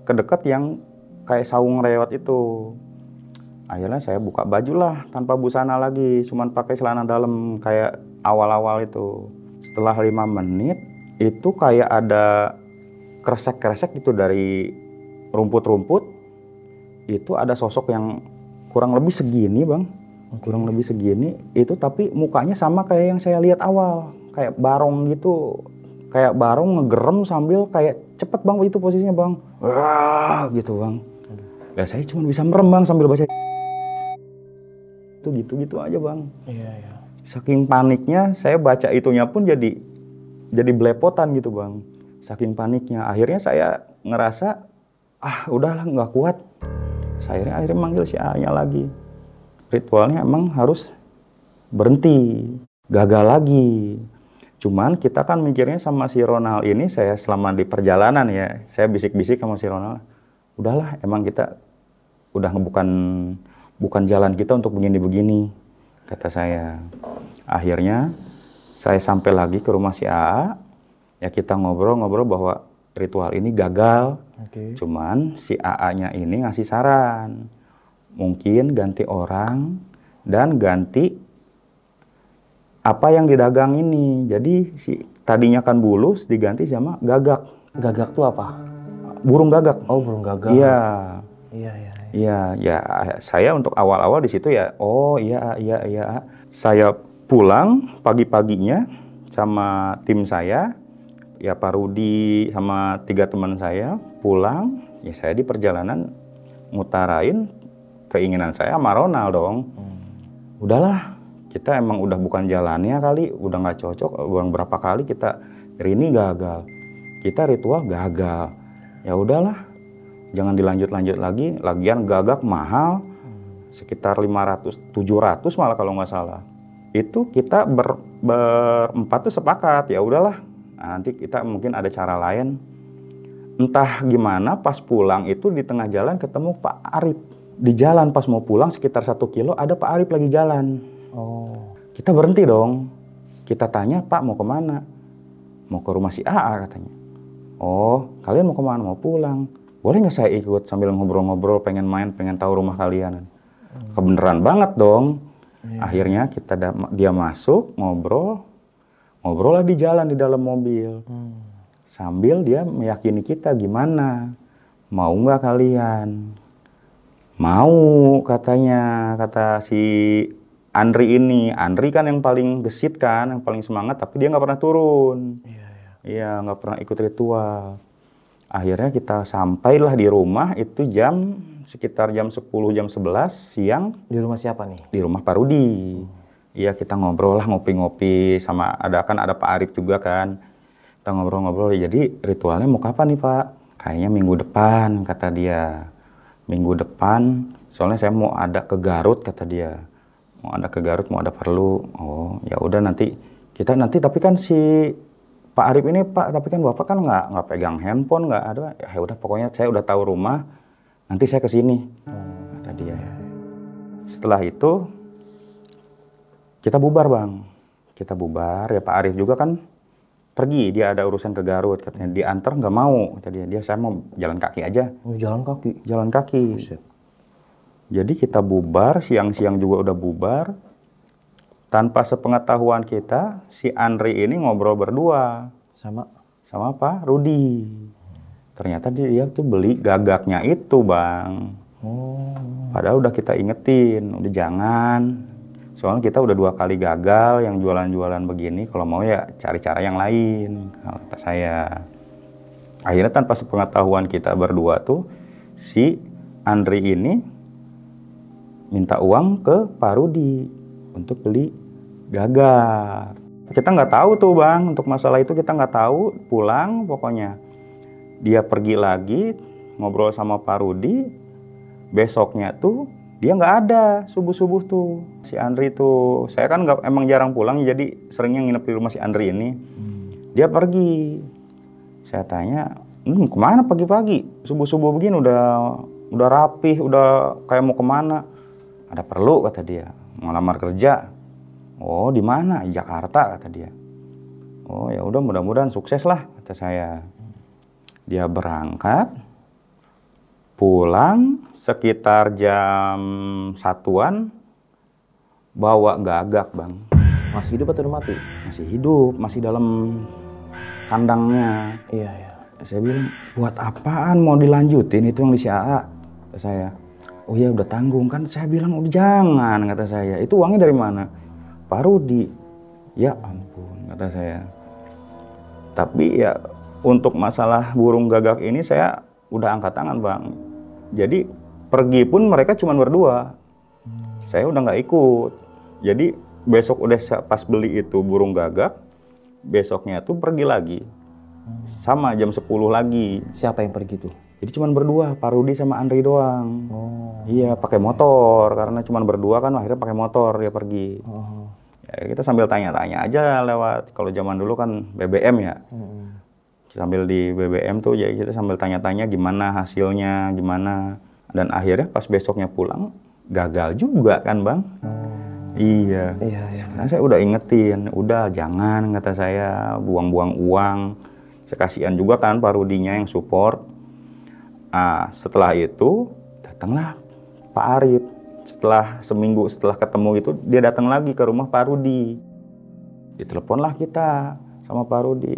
kedekat yang kayak saung reot itu. Akhirnya saya buka baju lah tanpa busana lagi, cuman pakai celana dalam kayak awal-awal itu. Setelah 5 menit itu kayak ada kresek-kresek gitu dari rumput-rumput. Itu ada sosok yang kurang lebih segini Bang, kurang lebih segini itu, tapi mukanya sama kayak yang saya lihat awal, kayak barong gitu, kayak barong ngegerem sambil kayak cepet Bang itu posisinya Bang, wah gitu Bang. Ya saya cuma bisa merem Bang sambil baca itu gitu-gitu aja Bang. Iya. Saking paniknya saya baca itunya pun jadi belepotan gitu Bang. Saking paniknya akhirnya saya ngerasa udahlah nggak kuat. Saya akhirnya manggil si A-nya lagi. Ritualnya emang harus berhenti, gagal lagi. Cuman kita kan mikirnya sama si Ronald ini, saya selama di perjalanan ya, saya bisik-bisik sama si Ronald, udahlah emang kita udah bukan jalan kita untuk begini-begini, kata saya. Akhirnya saya sampai lagi ke rumah si A, ya kita ngobrol-ngobrol bahwa ritual ini gagal. Cuman si AA-nya ini ngasih saran, mungkin ganti orang dan ganti apa yang didagang ini. Jadi si tadinya kan bulus diganti sama gagak. Gagak tuh apa? Burung gagak. Oh, burung gagak. Iya. Iya. Ya saya untuk awal-awal di situ ya, iya. Saya pulang pagi-paginya sama tim saya, ya Pak Rudi sama 3 teman saya pulang, ya saya di perjalanan ngutarain keinginan saya sama Ronald dong. Udahlah, kita emang udah bukan jalannya kali, udah nggak cocok, udah berapa kali kita ini gagal, kita ritual gagal. Ya udahlah, jangan dilanjut-lanjut lagi, lagian gagak mahal, sekitar 500-700 malah kalau nggak salah. Itu kita berempat tuh sepakat, ya udahlah, nanti kita mungkin ada cara lain. Entah gimana pas pulang itu di tengah jalan ketemu Pak Arif. Di jalan pas mau pulang sekitar 1 kilo ada Pak Arif lagi jalan. Oh. Kita berhenti dong. Kita tanya, Pak mau kemana? Mau ke rumah si AA katanya. Oh, kalian mau kemana? Mau pulang. Boleh nggak saya ikut sambil ngobrol-ngobrol, pengen main, pengen tahu rumah kalian. Kebeneran banget dong. Akhirnya dia masuk, ngobrol lah di jalan di dalam mobil. Sambil dia meyakini kita, gimana? Mau nggak kalian? Mau katanya, kata si Andri ini. Andri kan yang paling gesit kan, yang paling semangat, tapi dia nggak pernah turun. Iya, nggak pernah ikut ritual. Akhirnya kita sampailah di rumah itu sekitar jam 10, jam 11 siang. Di rumah siapa nih? Di rumah Pak Rudi. Iya, kita ngobrol lah, ngopi-ngopi sama ada Pak Arif juga kan. Kita ngobrol-ngobrol, jadi ritualnya mau kapan nih Pak? Kayaknya minggu depan kata dia. Minggu depan, soalnya saya mau ada ke Garut kata dia. Mau ada ke Garut, mau ada perlu. Oh, ya udah nanti kita tapi kan si Pak Arif ini Pak, tapi kan Bapak kan nggak pegang handphone, nggak ada. Ya udah pokoknya saya udah tahu rumah, nanti saya ke sini. Kata dia. Setelah itu kita bubar Bang. Kita bubar, ya Pak Arif juga kan pergi, dia ada urusan ke Garut, katanya diantar nggak mau, kata dia saya mau jalan kaki aja. Oh, jalan kaki? Jalan kaki. Buset. Jadi kita bubar, siang-siang juga udah bubar. Tanpa sepengetahuan kita, si Andri ini ngobrol berdua. Sama Pak Rudi. Ternyata dia tuh beli gagaknya itu, Bang. Padahal udah kita ingetin, udah jangan. Soalnya kita udah 2 kali gagal yang jualan-jualan begini. Kalau mau ya cari cara yang lain, kata saya. Akhirnya tanpa sepengetahuan kita berdua tuh, si Andri ini minta uang ke Pak Rudi untuk beli gagar. Kita nggak tahu tuh, Bang, untuk masalah itu kita nggak tahu. Pulang pokoknya dia pergi lagi ngobrol sama Pak Rudi. Besoknya tuh dia nggak ada subuh-subuh tuh si Andri tuh. Saya kan emang jarang pulang, jadi seringnya nginep di rumah si Andri ini. Dia pergi. Saya tanya, kemana pagi-pagi subuh-subuh begini, udah rapih, udah kayak mau kemana? Ada perlu, kata dia, mau lamar kerja. Oh, di mana? Di Jakarta, kata dia. Oh, ya udah, mudah-mudahan sukses lah, kata saya. Dia berangkat, pulang sekitar jam 1-an, bawa gagak, Bang. Masih hidup atau udah mati? Masih hidup, masih dalam kandangnya. Iya. Saya bilang, buat apaan mau dilanjutin itu yang di AA? Kata saya. Oh ya, udah tanggung kan. Saya bilang, udah jangan, kata saya. Itu uangnya dari mana? Pak Rudi. Ya ampun, kata saya. Tapi ya untuk masalah burung gagak ini saya udah angkat tangan, Bang. Jadi pergi pun mereka cuma berdua. Saya udah nggak ikut. Jadi besok udah pas beli itu burung gagak, besoknya tuh pergi lagi. Sama jam 10 lagi. Siapa yang pergi tuh? Jadi cuma berdua, Pak Rudi sama Andri doang. Iya, pakai motor, karena cuma berdua kan akhirnya pakai motor dia pergi. Ya, kita sambil tanya-tanya aja lewat, kalau zaman dulu kan BBM ya. Sambil di BBM tuh, jadi kita sambil tanya-tanya gimana hasilnya, gimana. Dan akhirnya pas besoknya pulang, gagal juga kan, Bang. Iya. Nah, saya udah ingetin, udah jangan, kata saya, buang-buang uang. Saya kasihan juga kan Pak Rudinya yang support. Setelah itu datanglah Pak Arif. Setelah seminggu setelah ketemu itu, dia datang lagi ke rumah Pak Rudi. Diteleponlah kita sama Pak Rudi.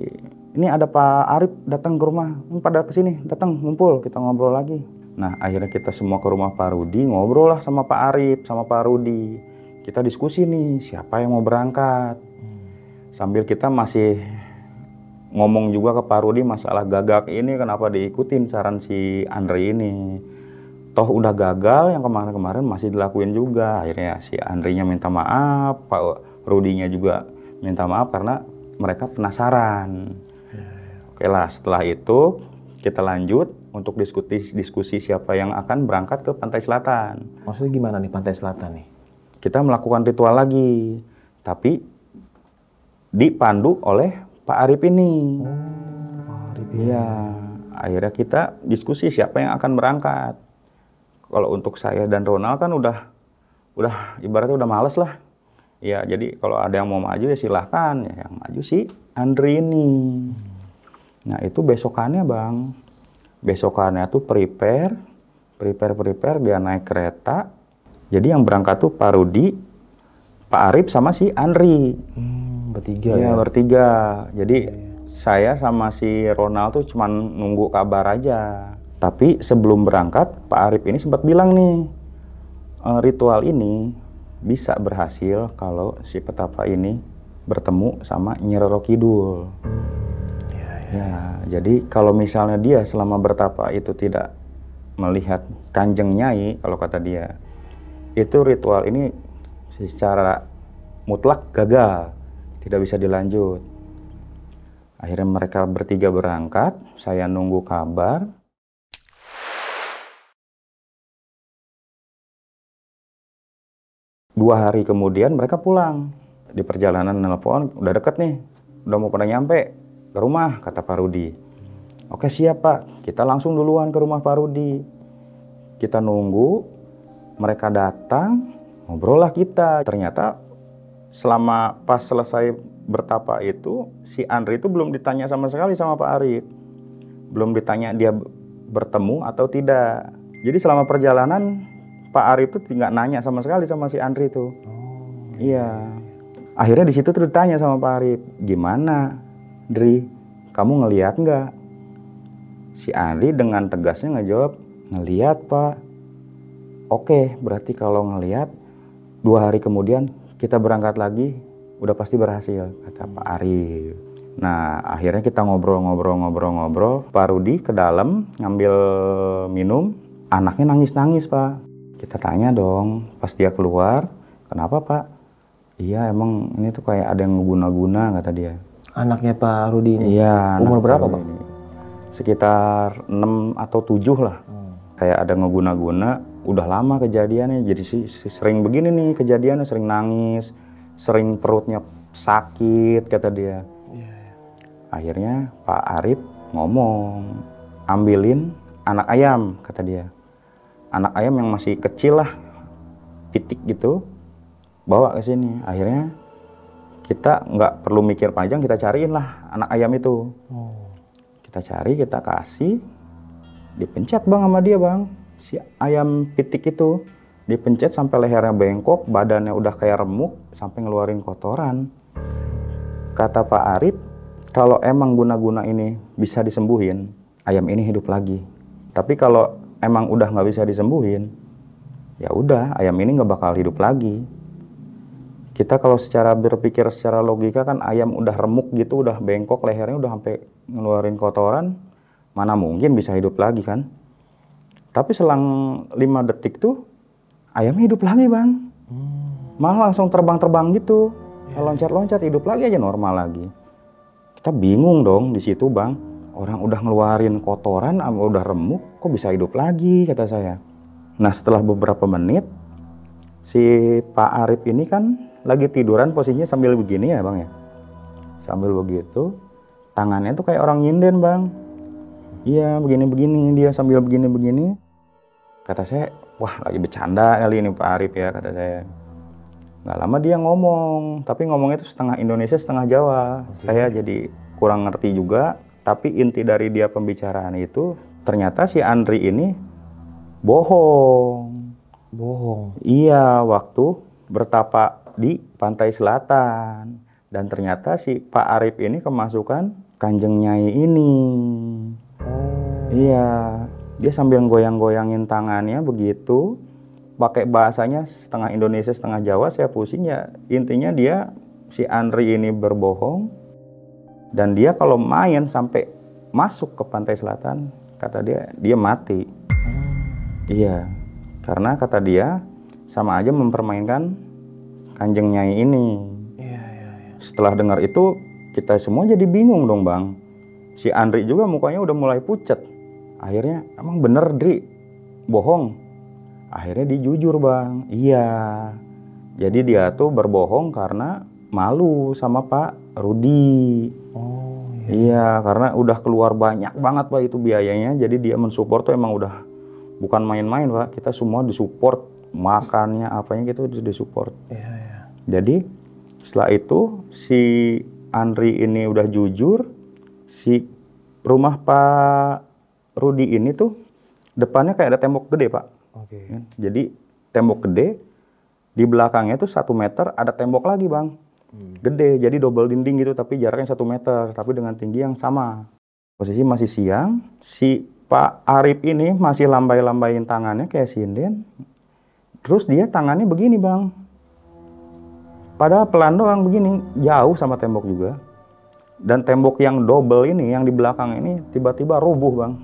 Ini ada Pak Arif datang ke rumah, pada kesini, datang ngumpul, kita ngobrol lagi. Nah, akhirnya kita semua ke rumah Pak Rudi, ngobrol lah sama Pak Arif, sama Pak Rudi. Kita diskusi nih, siapa yang mau berangkat. Sambil kita masih ngomong juga ke Pak Rudi masalah gagak ini, kenapa diikutin saran si Andri ini. Toh udah gagal, yang kemarin-kemarin masih dilakuin juga. Akhirnya si Andrinya minta maaf, Pak Rudinya juga minta maaf karena mereka penasaran. Oke lah, setelah itu kita lanjut untuk diskusi siapa yang akan berangkat ke Pantai Selatan. Maksudnya gimana nih Pantai Selatan nih? Kita melakukan ritual lagi, tapi dipandu oleh Pak Arif ini. Pak Arif. Iya, akhirnya kita diskusi siapa yang akan berangkat. Kalau untuk saya dan Ronald kan udah ibaratnya udah males lah. Ya, jadi kalau ada yang mau maju ya silahkan, ya yang maju si Andri ini. Nah, itu besokannya, Bang. Besokannya tuh prepare, dia naik kereta. Jadi yang berangkat tuh Pak Rudi, Pak Arif sama si Andri. Bertiga ya? Bertiga. Jadi saya sama si Ronald tuh cuman nunggu kabar aja. Tapi sebelum berangkat, Pak Arif ini sempat bilang nih, ritual ini bisa berhasil kalau si petapa ini bertemu sama Nyi Roro Kidul. Ya, jadi kalau misalnya dia selama bertapa itu tidak melihat Kanjeng Nyai, kalau kata dia, itu ritual ini secara mutlak gagal, tidak bisa dilanjut. Akhirnya mereka bertiga berangkat, saya nunggu kabar. Dua hari kemudian mereka pulang. Di perjalanan nelpon, udah deket nih, udah mau pada nyampe ke rumah, kata Pak Rudi. Oke siap Pak, kita langsung duluan ke rumah Pak Rudi. Kita nunggu, mereka datang, ngobrol lah kita. Ternyata selama pas selesai bertapa itu, si Andri itu belum ditanya sama sekali sama Pak Arif. Belum ditanya dia bertemu atau tidak. Jadi selama perjalanan, Pak Arif tuh nggak nanya sama sekali sama si Andri tuh. Oh, Iya. Akhirnya di situ tuh ditanya sama Pak Arif, gimana, Dri, kamu ngelihat nggak? Si Andri dengan tegasnya ngejawab, ngelihat Pak. Oke, berarti kalau ngelihat 2 hari kemudian kita berangkat lagi, udah pasti berhasil, kata Pak Arif. Nah, akhirnya kita ngobrol. Pak Rudi ke dalam ngambil minum, anaknya nangis-nangis Pak. Kita tanya dong, pas dia keluar, kenapa Pak? Iya, emang ini tuh kayak ada yang guna-guna, kata dia. Anaknya Pak Rudi ini? Iya. Umur anak berapa Pak Pak? Rudi ini. Sekitar 6 atau 7 lah. Kayak ada ngeguna-guna, udah lama kejadiannya, jadi sering begini nih kejadiannya, sering nangis, sering perutnya sakit, kata dia. Akhirnya Pak Arif ngomong, ambilin anak ayam, kata dia. Anak ayam yang masih kecil lah, pitik gitu, bawa ke sini. Akhirnya kita nggak perlu mikir panjang, kita cariin lah anak ayam itu. Kita cari, kita kasih. Dipencet bang sama dia bang, si ayam pitik itu dipencet sampai lehernya bengkok, badannya udah kayak remuk, sampai ngeluarin kotoran. Kata Pak Arif, kalau emang guna-guna ini bisa disembuhin, ayam ini hidup lagi. Tapi kalau emang udah nggak bisa disembuhin, ya udah ayam ini nggak bakal hidup lagi. Kita kalau secara berpikir secara logika kan ayam udah remuk gitu, udah bengkok lehernya, udah sampai ngeluarin kotoran, mana mungkin bisa hidup lagi kan. Tapi selang 5 detik tuh ayamnya hidup lagi bang. Malah langsung terbang-terbang gitu, loncat-loncat, hidup lagi aja, normal lagi. Kita bingung dong di situ bang, orang udah ngeluarin kotoran, udah remuk, kok bisa hidup lagi, kata saya. Nah setelah beberapa menit, si Pak Arif ini kan lagi tiduran, posisinya sambil begini ya bang ya, sambil begitu, tangannya tuh kayak orang nyinden bang. Iya begini-begini, dia sambil begini-begini. Kata saya, wah lagi bercanda kali ini Pak Arif ya, kata saya. Nggak lama dia ngomong, tapi ngomongnya itu setengah Indonesia setengah Jawa. Saya jadi kurang ngerti juga, tapi inti dari dia pembicaraan itu ternyata si Andri ini bohong. Iya, waktu bertapa di pantai selatan, dan ternyata si Pak Arif ini kemasukan Kanjeng Nyai ini. Iya, dia sambil goyang-goyangin tangannya begitu, pakai bahasanya setengah Indonesia setengah Jawa, saya pusing ya. Intinya dia, si Andri ini berbohong, dan dia kalau main sampai masuk ke pantai selatan, kata dia mati. Iya, karena kata dia sama aja mempermainkan Kanjeng Nyai ini. Setelah dengar itu, kita semua jadi bingung dong bang. Si Andri juga mukanya udah mulai pucet. Akhirnya, emang bener Dri, bohong? Akhirnya dia jujur bang, iya. Jadi dia tuh berbohong karena malu sama Pak Rudi. Iya, karena udah keluar banyak banget Pak itu biayanya. Jadi dia mensupport tuh emang udah bukan main-main Pak. Kita semua disupport, makannya apanya gitu disupport. Jadi setelah itu si Andri ini udah jujur, si rumah Pak Rudi ini tuh depannya kayak ada tembok gede Pak. Jadi tembok gede, di belakangnya tuh 1 meter ada tembok lagi bang, gede, jadi double dinding gitu, tapi jaraknya 1 meter, tapi dengan tinggi yang sama. Posisi masih siang, si Pak Arif ini masih lambai-lambain tangannya kayak sinden, terus dia tangannya begini bang, padahal pelan doang begini, jauh sama tembok juga. Dan tembok yang double ini, yang di belakang ini tiba-tiba rubuh bang.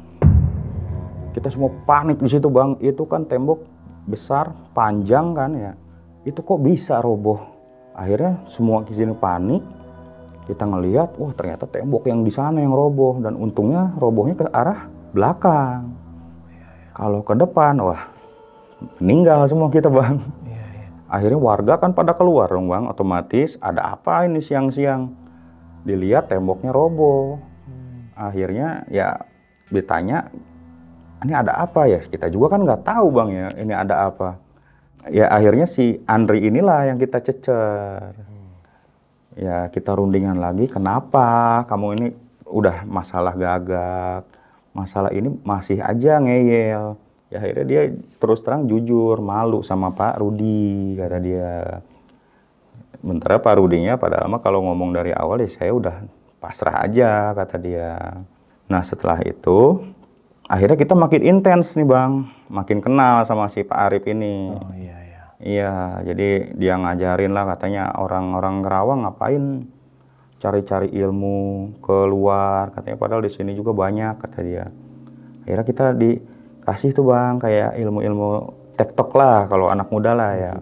Kita semua panik di situ bang. Itu kan tembok besar, panjang kan ya. Itu kok bisa roboh? Akhirnya semua di sini panik. Kita ngelihat, wah ternyata tembok yang di sana yang roboh, dan untungnya robohnya ke arah belakang. Kalau ke depan, wah meninggal semua kita bang. Akhirnya warga kan pada keluar dong bang, otomatis ada apa ini siang-siang? Dilihat temboknya roboh. Akhirnya ya ditanya, ini ada apa ya? Kita juga kan nggak tahu bang ya, ini ada apa. Ya akhirnya si Andri inilah yang kita cecer. Ya kita rundingan lagi, kenapa kamu ini udah masalah gagak, masalah ini masih aja ngeyel. Ya akhirnya dia terus terang jujur, malu sama Pak Rudi, kata dia. Sementara Pak Rudinya padahal mah kalau ngomong dari awal ya saya udah pasrah aja, kata dia. Nah setelah itu akhirnya kita makin intens nih Bang, makin kenal sama si Pak Arif ini. Oh iya ya. Iya, jadi dia ngajarin lah katanya orang-orang Kerawang ngapain cari-cari ilmu keluar, katanya padahal di sini juga banyak, kata dia. Akhirnya kita dikasih tuh Bang kayak ilmu-ilmu TikTok lah kalau anak muda lah ya.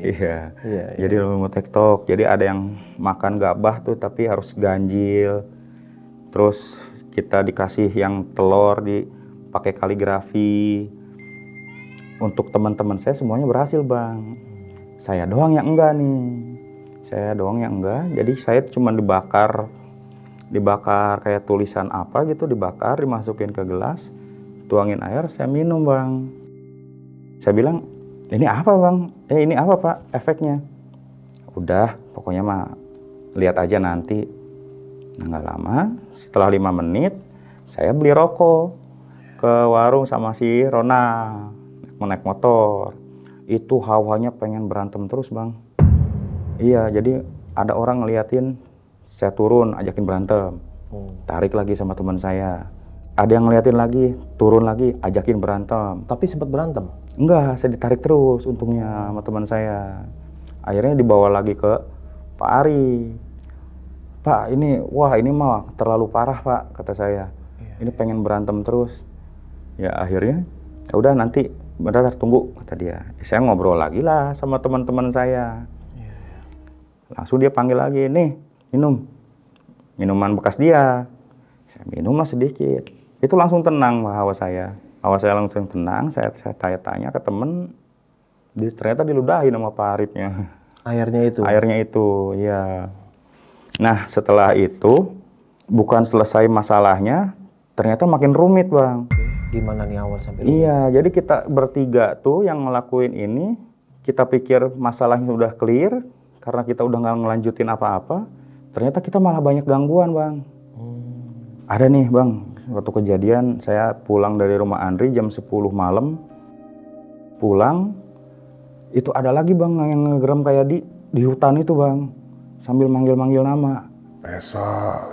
Iya. Iya, Jadi ilmu TikTok. Jadi ada yang makan gabah tuh tapi harus ganjil. Terus kita dikasih yang telur dipakai kaligrafi. Untuk teman-teman saya semuanya berhasil Bang. Saya doang yang enggak nih. Saya doang yang enggak. Jadi saya cuma dibakar kayak tulisan apa gitu, dibakar, dimasukin ke gelas, tuangin air, saya minum Bang. Saya bilang, ini apa Bang? Ini apa Pak efeknya? Udah, pokoknya mah lihat aja nanti. Nah, nggak lama, setelah 5 menit, saya beli rokok ke warung sama si Rona, naik motor. Itu hawanya pengen berantem terus Bang. Iya, jadi ada orang ngeliatin saya turun, ajakin berantem. Tarik lagi sama teman saya. Ada yang ngeliatin lagi, turun lagi, ajakin berantem. Tapi sempat berantem? Enggak, saya ditarik terus untungnya sama teman saya. Akhirnya dibawa lagi ke Pak Ari. Pak, ini mah terlalu parah Pak, kata saya. Ini pengen berantem terus. Ya akhirnya, ya udah nanti bentar tunggu, kata dia. Saya ngobrol lagi lah sama teman-teman saya. Langsung dia panggil lagi, nih minum. Minuman bekas dia. Saya minum lah sedikit. Itu langsung tenang hawa saya. Hawa saya langsung tenang, saya tanya-tanya ke temen. Ternyata diludahin sama Pak Arifnya. Airnya itu? Airnya itu, iya. Nah setelah itu, bukan selesai masalahnya, ternyata makin rumit Bang. Gimana nih awal sampai rumit? Iya, jadi kita bertiga tuh yang ngelakuin ini, kita pikir masalahnya udah clear, karena kita udah nggak ngelanjutin apa-apa, ternyata kita malah banyak gangguan Bang. Ada nih Bang, waktu kejadian saya pulang dari rumah Andri jam 10 malam, pulang, itu ada lagi Bang yang ngegeram kayak di hutan itu Bang, sambil manggil-manggil nama. Esa.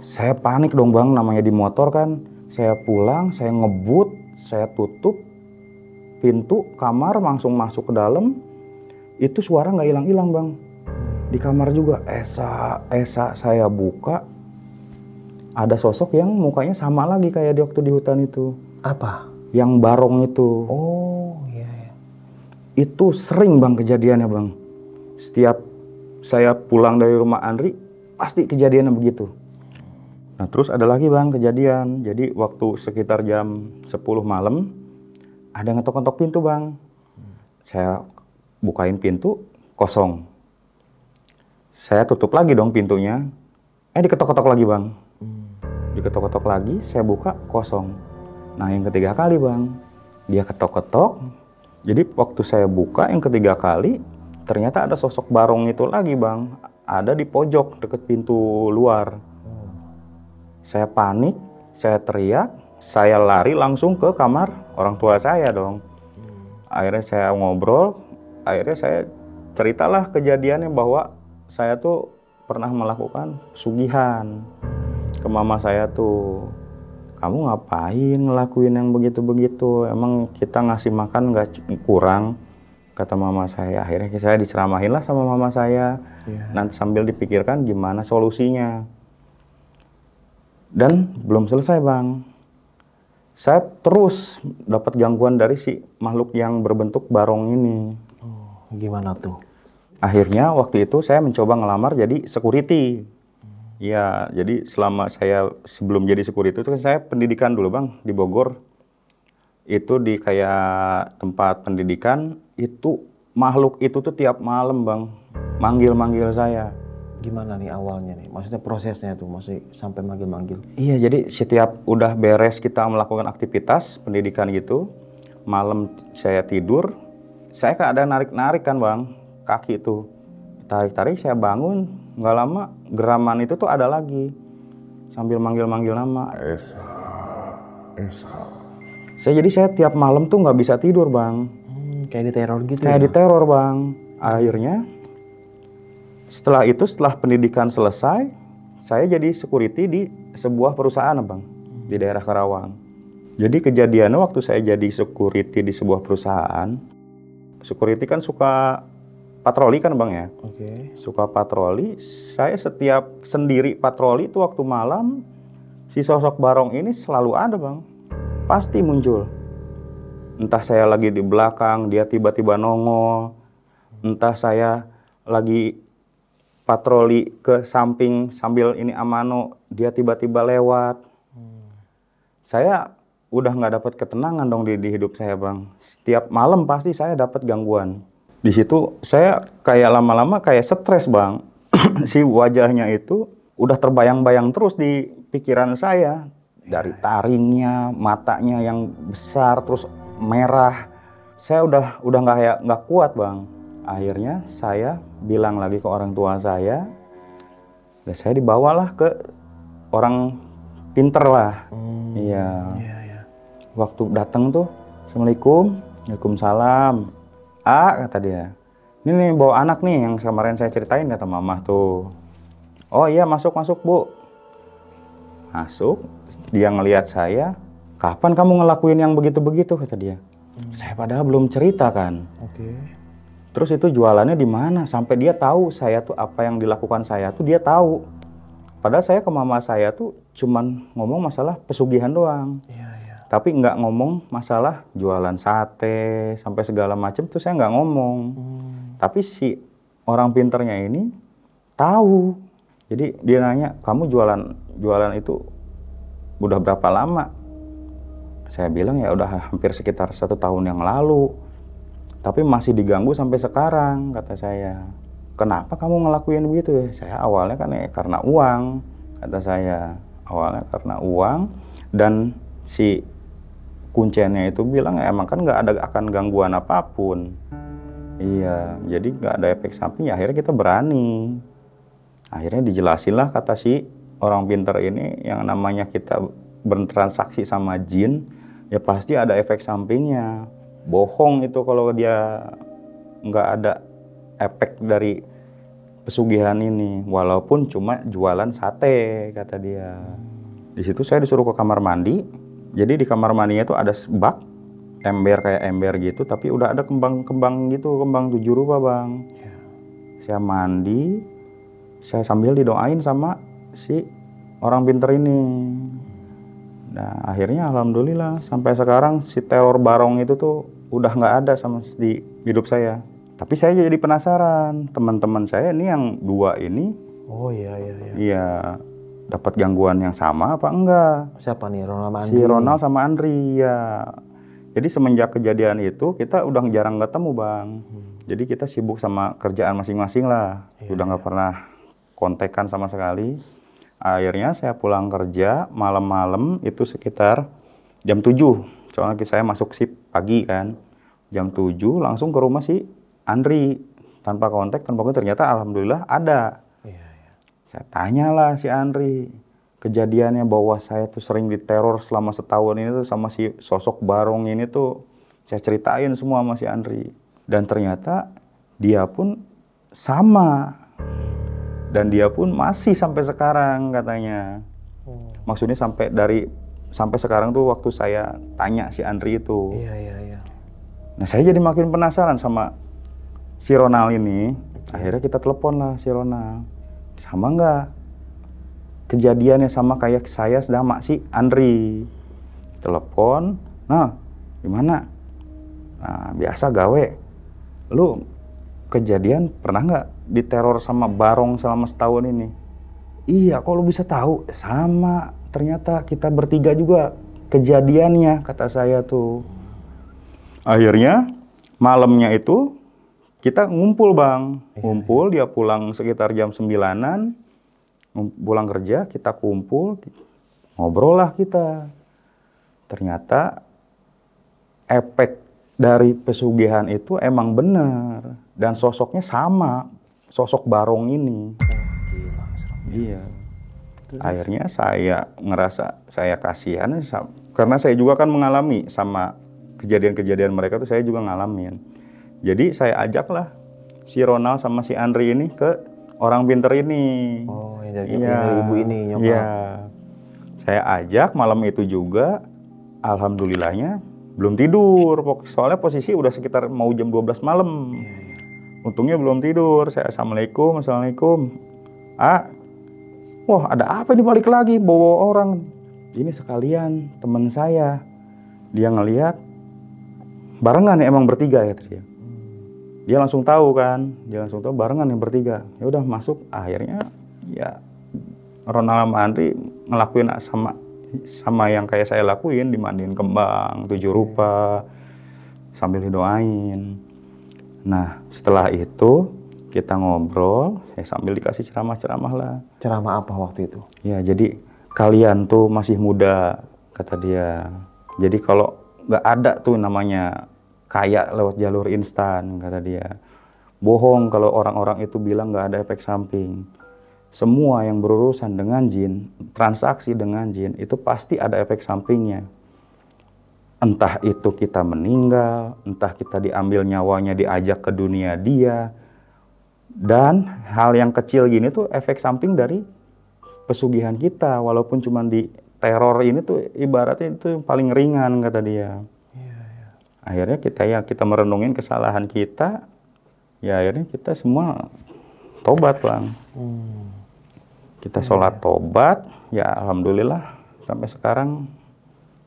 Saya panik dong Bang, namanya di motor kan. Saya pulang, saya ngebut, saya tutup pintu kamar, langsung masuk ke dalam. Itu suara nggak hilang-hilang Bang. Di kamar juga, Esa, saya buka. Ada sosok yang mukanya sama lagi kayak di waktu di hutan itu. Apa? Yang barong itu. Oh iya. Itu sering Bang kejadiannya Bang. Setiap saya pulang dari rumah Andri, pasti kejadiannya begitu. Nah terus ada lagi Bang kejadian. Jadi waktu sekitar jam 10 malam, ada yang ngetok-ngetok pintu Bang. Saya bukain pintu, kosong. Saya tutup lagi dong pintunya. Diketok-ketok lagi Bang. Diketok-ketok lagi, saya buka, kosong. Nah yang ketiga kali Bang, dia ketok-ketok. Jadi waktu saya buka yang ketiga kali, ternyata ada sosok barong itu lagi Bang. Ada di pojok deket pintu luar. Saya panik, saya teriak, saya lari langsung ke kamar orang tua saya dong. Akhirnya saya ngobrol, akhirnya saya ceritalah kejadiannya bahwa saya tuh pernah melakukan pesugihan ke mama saya tuh. Kamu ngapain ngelakuin yang begitu-begitu? Emang kita ngasih makan nggak kurang? Kata mama saya. Akhirnya saya diceramahin lah sama mama saya. Nanti sambil dipikirkan gimana solusinya. Dan belum selesai Bang. Saya terus dapat gangguan dari si makhluk yang berbentuk barong ini. Oh, gimana tuh? Akhirnya waktu itu saya mencoba ngelamar jadi security. Ya, jadi selama saya sebelum jadi security itu saya pendidikan dulu Bang di Bogor. Itu di kayak tempat pendidikan, itu makhluk itu tuh tiap malam Bang manggil-manggil saya. Gimana nih awalnya nih? Maksudnya prosesnya tuh, masih sampai manggil-manggil? Iya, jadi setiap udah beres kita melakukan aktivitas pendidikan gitu, malam saya tidur, saya kan ada narik-narik kan Bang, kaki itu. Tarik-tarik, saya bangun, nggak lama geraman itu tuh ada lagi. Sambil manggil-manggil nama. Esa. Saya tiap malam tuh nggak bisa tidur bang. Kayak diteror gitu Kayak ya? diteror bang. Akhirnya setelah pendidikan selesai, saya jadi security di sebuah perusahaan bang, di daerah Karawang. Jadi kejadiannya waktu saya jadi security di sebuah perusahaan, security kan suka patroli kan bang ya? Oke. Suka patroli, saya setiap sendiri patroli itu waktu malam, si sosok Barong ini selalu ada bang, pasti muncul. Entah saya lagi di belakang, dia tiba-tiba nongol. Entah saya lagi patroli ke samping sambil ini amano, dia tiba-tiba lewat. Saya udah nggak dapat ketenangan dong di hidup saya bang. Setiap malam pasti saya dapat gangguan. Di situ saya kayak lama-lama kayak stres bang. Si wajahnya itu udah terbayang-bayang terus di pikiran saya. Dari taringnya, matanya yang besar, terus merah. Saya udah nggak kuat bang. Akhirnya saya bilang lagi ke orang tua saya, dan saya dibawalah ke orang pinter lah. Iya. Waktu datang tuh, Assalamualaikum, Waalaikumsalam. Kata dia, ini nih bawa anak nih yang kemarin saya ceritain kata mama tuh. Oh iya masuk bu. Masuk, dia ngelihat saya, kapan kamu ngelakuin yang begitu-begitu kata dia. Saya padahal belum cerita kan. Oke. Terus itu jualannya di mana? Sampai dia tahu saya tuh apa yang dilakukan saya tuh dia tahu. Padahal saya ke mama saya tuh cuman ngomong masalah pesugihan doang. Iya. Tapi nggak ngomong masalah jualan sate sampai segala macam tuh saya nggak ngomong. Tapi si orang pinternya ini tahu. Jadi dia nanya, kamu jualan itu udah berapa lama? Saya bilang ya udah hampir sekitar 1 tahun yang lalu. Tapi masih diganggu sampai sekarang, kata saya. Kenapa kamu ngelakuin begitu ya? Saya awalnya kan ya karena uang, kata saya. Awalnya karena uang, dan si kuncinya itu bilang ya emang kan nggak ada akan gangguan apapun. Iya, jadi nggak ada efek samping, ya akhirnya kita berani. Akhirnya dijelasin lah kata si orang pinter ini, yang namanya kita bertransaksi sama jin, ya pasti ada efek sampingnya. Bohong itu kalau dia nggak ada efek dari pesugihan ini, walaupun cuma jualan sate, kata dia. Di situ saya disuruh ke kamar mandi. Jadi di kamar mandinya itu ada bak, kayak ember gitu, tapi udah ada kembang gitu, kembang 7 rupa bang. Saya mandi, saya sambil didoain sama si orang pinter ini. Nah akhirnya alhamdulillah sampai sekarang si teror Barong itu tuh udah nggak ada sama di hidup saya. Tapi saya jadi penasaran, teman-teman saya ini yang 2 ini, Oh iya. iya dapat gangguan yang sama apa enggak? Siapa nih, Ronald sama Andri? Si Ronald sama Andri ya. Jadi semenjak kejadian itu kita udah jarang ketemu bang. Jadi kita sibuk sama kerjaan masing-masing lah. Udah nggak pernah kontekan sama sekali. Akhirnya saya pulang kerja malam-malam itu sekitar jam 7. Soalnya saya masuk shift pagi kan. Jam 7 langsung ke rumah si Andri. Tanpa kontak, ternyata alhamdulillah ada. Saya tanyalah si Andri. Kejadiannya bahwa saya tuh sering diteror selama setahun ini tuh sama si sosok Barong ini tuh. Saya ceritain semua sama si Andri. Dan ternyata dia pun sama. Dan dia pun masih sampai sekarang katanya. Maksudnya sampai sekarang tuh waktu saya tanya si Andri itu. Iya. Nah saya jadi makin penasaran sama si Ronald ini. Akhirnya kita telepon lah si Ronald. Sama nggak kejadiannya sama kayak saya sama si Andri? Telepon. Nah gimana? Nah biasa gawe. Lu kejadian pernah nggak diteror sama Barong selama setahun ini? Iya, kok lu bisa tahu? Sama, ternyata kita bertiga juga kejadiannya, kata saya tuh. Akhirnya malamnya itu kita ngumpul bang, ngumpul, dia pulang sekitar jam 9-an, pulang kerja, kita kumpul, ngobrol lah kita. Ternyata efek dari pesugihan itu emang benar, dan sosoknya sama, sosok Barong ini. Iya. Akhirnya saya ngerasa saya kasihan Karena saya juga kan mengalami sama kejadian-kejadian mereka tuh, saya juga ngalamin. Jadi saya ajaklah si Ronald sama si Andri ini ke orang pinter ini. Oh, yang dari ibu ini nyokap. Iya. Saya ajak malam itu juga, alhamdulillahnya belum tidur. Soalnya posisi udah sekitar mau jam 12 malam. Untungnya belum tidur. Saya assalamualaikum. Wah, ada apa ini balik lagi bawa orang? Ini sekalian teman saya. Dia ngelihat barengan ya, emang bertiga ya dia. Dia langsung tahu kan, barengan yang bertiga. Ya udah masuk, akhirnya ya Ronald sama Andri ngelakuin sama yang kayak saya lakuin, dimandiin kembang 7 rupa sambil didoain. Nah, setelah itu kita ngobrol, saya sambil dikasih ceramah-ceramah lah. Ceramah apa waktu itu? Ya, jadi kalian tuh masih muda, kata dia. Jadi kalau nggak ada tuh namanya kaya lewat jalur instan, kata dia. Bohong kalau orang-orang itu bilang nggak ada efek samping. Semua yang berurusan dengan jin, transaksi dengan jin, itu pasti ada efek sampingnya. Entah itu kita meninggal, entah kita diambil nyawanya, diajak ke dunia dia. Dan hal yang kecil gini tuh efek samping dari pesugihan kita, walaupun cuma di teror ini tuh ibaratnya itu paling ringan, kata dia. Akhirnya kita merenungin kesalahan kita, ya akhirnya kita semua tobat, Bang. Kita sholat tobat, ya alhamdulillah sampai sekarang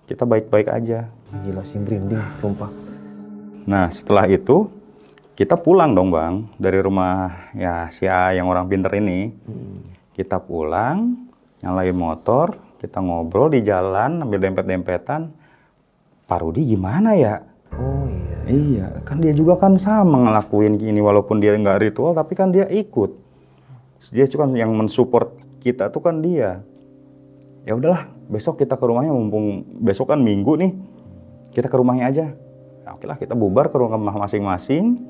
kita baik-baik aja. Gila sih, merinding, sumpah. Nah, setelah itu kita pulang dong, Bang, dari rumah ya si A yang orang pinter ini. Kita pulang, nyalain motor, kita ngobrol di jalan, ambil dempet-dempetan. Pak Rudi gimana ya? Oh iya. Iya, kan dia juga kan sama ngelakuin ini, walaupun dia nggak ritual, tapi kan dia ikut. Dia juga yang mensupport kita tuh kan dia. Ya udahlah, besok kita ke rumahnya, mumpung besok kan Minggu nih, kita ke rumahnya aja. Ya, oke lah, kita bubar ke rumah masing-masing.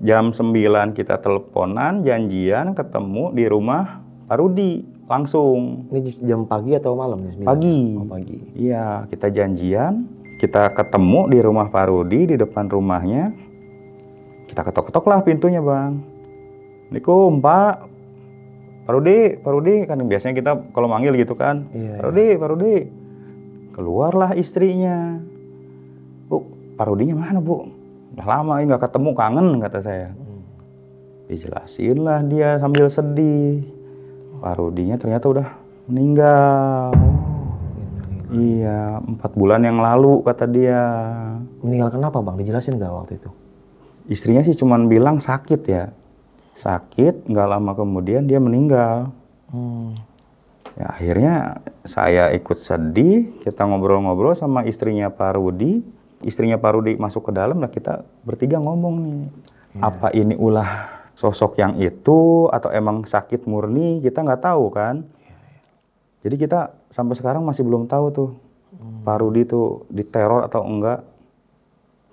Jam 9 kita teleponan, janjian ketemu di rumah Pak Rudi langsung. Ini jam pagi atau malam nih? Pagi. Oh, pagi. Iya, kita janjian. Kita ketemu di rumah Pak Rudi, di depan rumahnya. Kita ketok-ketok lah pintunya, Bang. Assalamualaikum, Pak. Pak Rudi, kan biasanya kita kalau manggil gitu kan. Iya, Pak Rudi. Keluarlah istrinya. Bu, Pak Rudinya mana, Bu? Udah lama ini nggak ketemu, kangen, kata saya. Dijelasin lah dia sambil sedih. Pak Rudinya ternyata udah meninggal. Iya, 4 bulan yang lalu, kata dia. Meninggal kenapa, Bang? Dijelasin nggak waktu itu? Istrinya sih cuman bilang sakit ya. Sakit, nggak lama kemudian dia meninggal. Ya, akhirnya saya ikut sedih, kita ngobrol-ngobrol sama istrinya Pak Rudi. Istrinya Pak Rudi masuk ke dalam, nah kita bertiga ngomong nih. Apa ini ulah sosok yang itu, atau emang sakit murni, kita nggak tahu kan. Jadi kita sampai sekarang masih belum tahu tuh Pak Rudi tuh diteror atau enggak.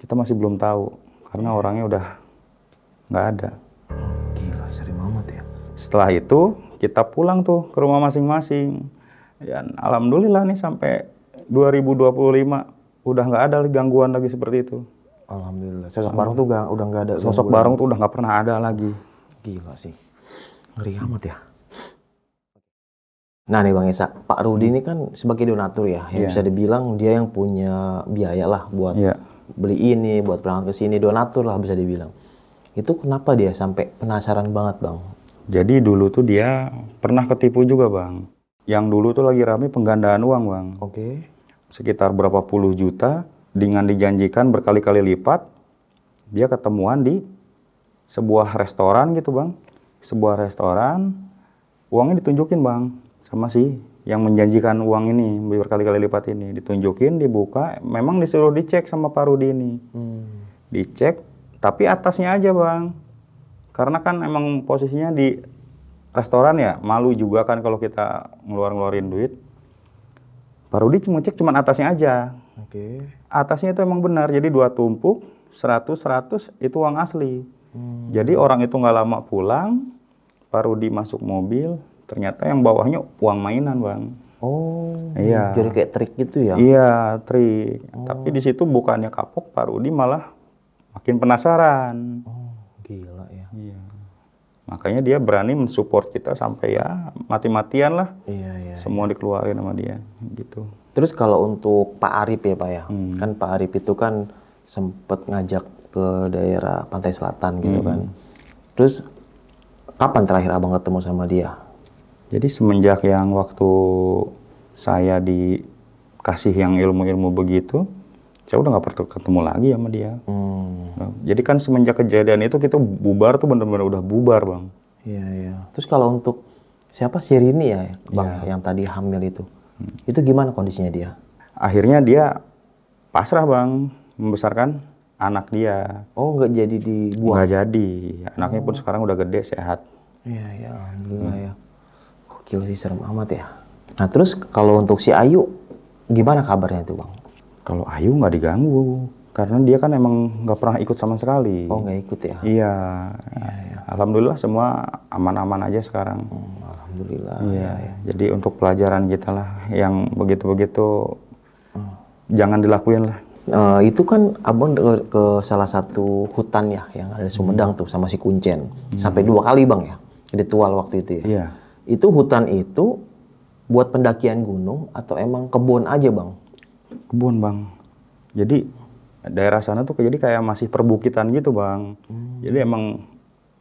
Kita masih belum tahu karena orangnya udah nggak ada. Gila, sering amat ya. Setelah itu kita pulang tuh ke rumah masing-masing. Dan alhamdulillah nih sampai 2025 udah nggak ada gangguan lagi seperti itu. Alhamdulillah. Sosok Barong tuh udah nggak ada. Sosok Barong tuh udah nggak pernah ada lagi. Gila sih. Ngeri amat ya. Nah nih Bang Esa, Pak Rudi ini kan sebagai donatur ya, yang bisa dibilang dia yang punya biaya lah buat beli ini, buat berangkat ke sini, donatur lah bisa dibilang. Itu kenapa dia sampai penasaran banget, Bang? Jadi dulu tuh dia pernah ketipu juga, Bang. Yang dulu tuh lagi rame penggandaan uang, Bang. Oke. Sekitar berapa puluh juta, dengan dijanjikan berkali-kali lipat, dia ketemuan di sebuah restoran gitu, Bang. Sebuah restoran, uangnya ditunjukin, Bang. Sama si yang menjanjikan uang ini berkali-kali lipat ini, ditunjukin, dibuka, memang disuruh dicek sama Pak Rudi ini. Dicek, tapi atasnya aja, Bang. Karena kan emang posisinya di restoran ya, malu juga kan kalau kita ngeluarin duit. Pak Rudi cuma cek cuman atasnya aja. Oke. Atasnya itu emang benar, jadi 2 tumpuk, 100 itu uang asli. Jadi orang itu nggak lama pulang, Pak Rudi masuk mobil, ternyata yang bawahnya uang mainan, Bang. Oh, Iya. jadi kayak trik gitu ya? Iya, trik. Tapi di situ bukannya kapok, Pak Rudi malah makin penasaran. Oh, gila ya. Iya. Makanya dia berani mensupport kita sampai ya mati-matian lah. Iya, iya. Semua dikeluarin sama dia, gitu. Terus kalau untuk Pak Arif ya Pak ya, Hmm. kan Pak Arif itu kan sempet ngajak ke daerah Pantai Selatan gitu kan. Terus kapan terakhir abang ketemu sama dia? Jadi semenjak yang waktu saya dikasih yang ilmu-ilmu begitu, saya udah nggak pernah ketemu lagi sama dia. Nah, jadi kan semenjak kejadian itu kita bubar tuh bener-bener udah bubar, Bang. Iya, iya. Terus kalau untuk siapa si Rini ya Bang yang tadi hamil itu gimana kondisinya dia? Akhirnya dia pasrah, Bang, membesarkan anak dia. Oh, nggak jadi dibuang? Nggak jadi. Anaknya pun sekarang udah gede, sehat. Iya, iya. Alhamdulillah ya. Gila sih, serem amat ya. Nah, terus kalau untuk si Ayu, gimana kabarnya itu Bang? Kalau Ayu nggak diganggu, karena dia kan emang nggak pernah ikut sama sekali. Oh, nggak ikut ya? Iya. Alhamdulillah semua aman-aman aja sekarang. Alhamdulillah. Iya. Jadi untuk pelajaran kita lah, yang begitu-begitu jangan dilakuin lah. Itu kan abang ke salah satu hutan ya, yang ada di Sumedang tuh sama si Kuncen. Sampai 2 kali Bang ya, ritual waktu itu ya? Iya. Itu hutan itu buat pendakian gunung atau emang kebun aja Bang? Kebun, Bang. Jadi daerah sana tuh jadi kayak masih perbukitan gitu, Bang. Jadi emang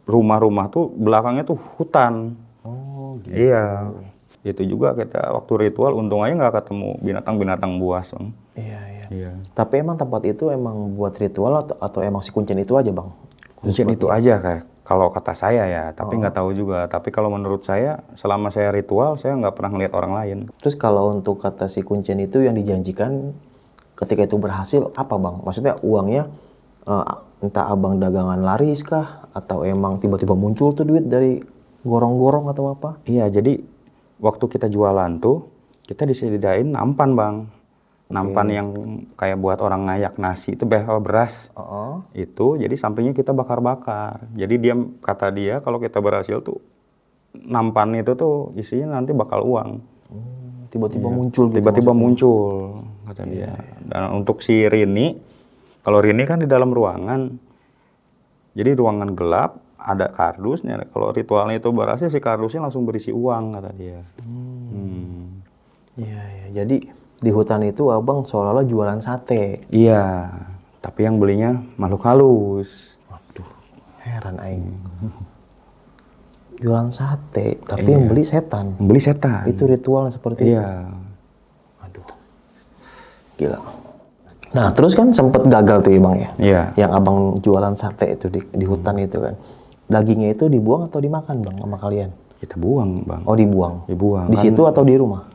rumah-rumah tuh belakangnya tuh hutan. Oh, gitu. Iya. Itu juga kita waktu ritual untung aja nggak ketemu binatang-binatang buas, Bang. Iya, iya. Iya. Tapi emang tempat itu emang buat ritual atau emang si Kuncen itu aja Bang? Mungkin itu aja kayak kalau kata saya ya, tapi nggak tahu juga. Tapi kalau menurut saya, selama saya ritual, saya nggak pernah ngeliat orang lain. Terus kalau untuk kata si Kuncen itu yang dijanjikan ketika itu berhasil apa Bang? Maksudnya uangnya entah abang dagangan laris kah? Atau emang tiba-tiba muncul tuh duit dari gorong-gorong atau apa? Iya, jadi waktu kita jualan tuh, kita disediain nampan, Bang. Nampan yang kayak buat orang ngayak nasi, itu beras. Itu, jadi sampingnya kita bakar-bakar. Jadi kata dia, kalau kita berhasil tuh, nampan itu tuh isinya nanti bakal uang. Tiba-tiba muncul gitu? Tiba-tiba muncul, kata dia. Dan untuk si Rini, kalau Rini kan di dalam ruangan, jadi ruangan gelap, ada kardusnya. Kalau ritualnya itu berhasil, si kardusnya langsung berisi uang, kata dia. Iya, iya. Jadi di hutan itu abang seolah-olah jualan sate. Iya, tapi yang belinya makhluk halus. Waduh, heran aing. Jualan sate, tapi yang beli setan. Yang beli setan. Itu ritual seperti itu. Iya. Aduh, gila. Nah, terus kan sempet gagal tuh ya Bang ya? Iya. Yang abang jualan sate itu di hutan itu kan. Dagingnya itu dibuang atau dimakan Bang sama kalian? Kita buang, Bang. Oh, dibuang? Dibuang. Di situ atau di rumah?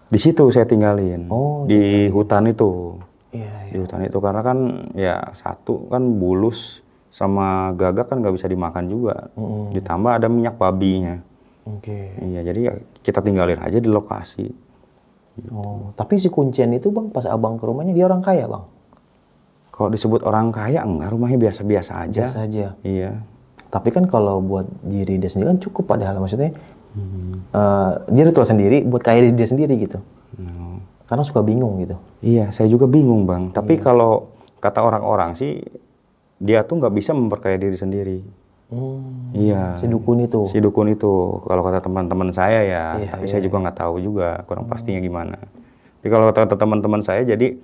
Di situ saya tinggalin. Oh, di hutan itu. Iya, Di hutan itu karena kan ya satu kan bulus sama gagak kan nggak bisa dimakan juga. Ditambah ada minyak babinya. Oke. Iya, jadi ya kita tinggalin aja di lokasi. Oh, tapi si Kuncen itu Bang pas abang ke rumahnya dia orang kaya Bang? Kalau disebut orang kaya enggak, rumahnya biasa-biasa aja. Biasa aja. Iya. Tapi kan kalau buat diri dia sendiri kan cukup padahal maksudnya dia ritual sendiri buat kaya diri dia sendiri gitu. Karena suka bingung gitu. Iya, saya juga bingung Bang. Tapi kalau kata orang-orang sih dia tuh nggak bisa memperkaya diri sendiri. Iya. Si dukun itu. Si dukun itu. Kalau kata teman-teman saya ya, tapi saya iya. juga nggak tahu juga kurang pastinya gimana. Tapi kalau kata teman-teman saya, jadi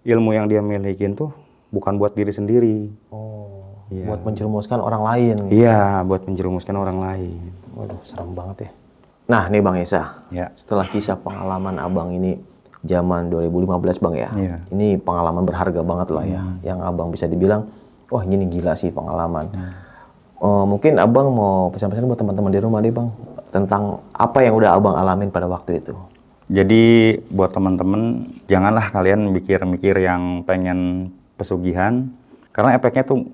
ilmu yang dia milikin tuh bukan buat diri sendiri. Oh. Iya. Buat menjerumuskan orang lain. Iya, buat menjerumuskan orang lain. Waduh, serem banget ya. Nah, nih Bang Esa. Ya. Setelah kisah pengalaman abang ini zaman 2015 Bang ya. Iya. Ini pengalaman berharga banget lah ya. Yang abang bisa dibilang, wah ini gila sih pengalaman. Mungkin abang mau pesan-pesan buat teman-teman di rumah deh Bang. Tentang apa yang udah abang alamin pada waktu itu. Jadi buat teman-teman, janganlah kalian mikir-mikir yang pengen pesugihan. Karena efeknya tuh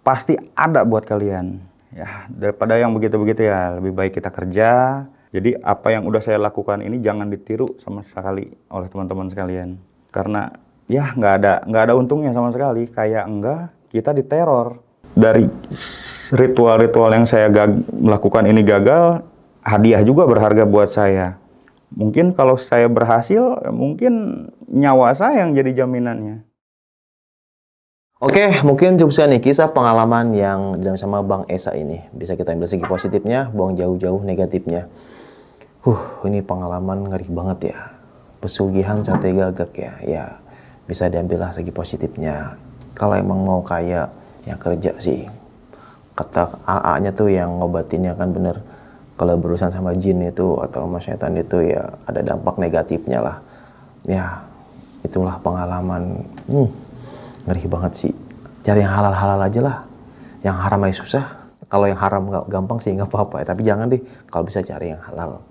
pasti ada buat kalian. Ya, daripada yang begitu-begitu ya, lebih baik kita kerja. Jadi apa yang udah saya lakukan ini jangan ditiru sama sekali oleh teman-teman sekalian. Karena ya nggak ada untungnya sama sekali. Kayak enggak kita diteror. Dari ritual-ritual yang saya lakukan ini gagal, hadiah juga berharga buat saya. Mungkin kalau saya berhasil, mungkin nyawa saya yang jadi jaminannya. Oke, mungkin cukup sekian nih kisah pengalaman yang dialami sama Bang Esa ini. Bisa kita ambil segi positifnya, buang jauh-jauh negatifnya. Ini pengalaman ngeri banget ya. Pesugihan sate gagak ya. Ya, bisa diambillah segi positifnya. Kalau emang mau kaya, ya kerja sih. Kata AA-nya tuh yang ngobatinnya kan bener. Kalau berurusan sama jin itu atau sama setan itu ya ada dampak negatifnya lah. Ya, itulah pengalaman. Ngeri banget sih. Cari yang halal-halal aja lah. Yang haram aja susah. Kalau yang haram nggak gampang sih nggak apa-apa. Tapi jangan deh kalau bisa cari yang halal.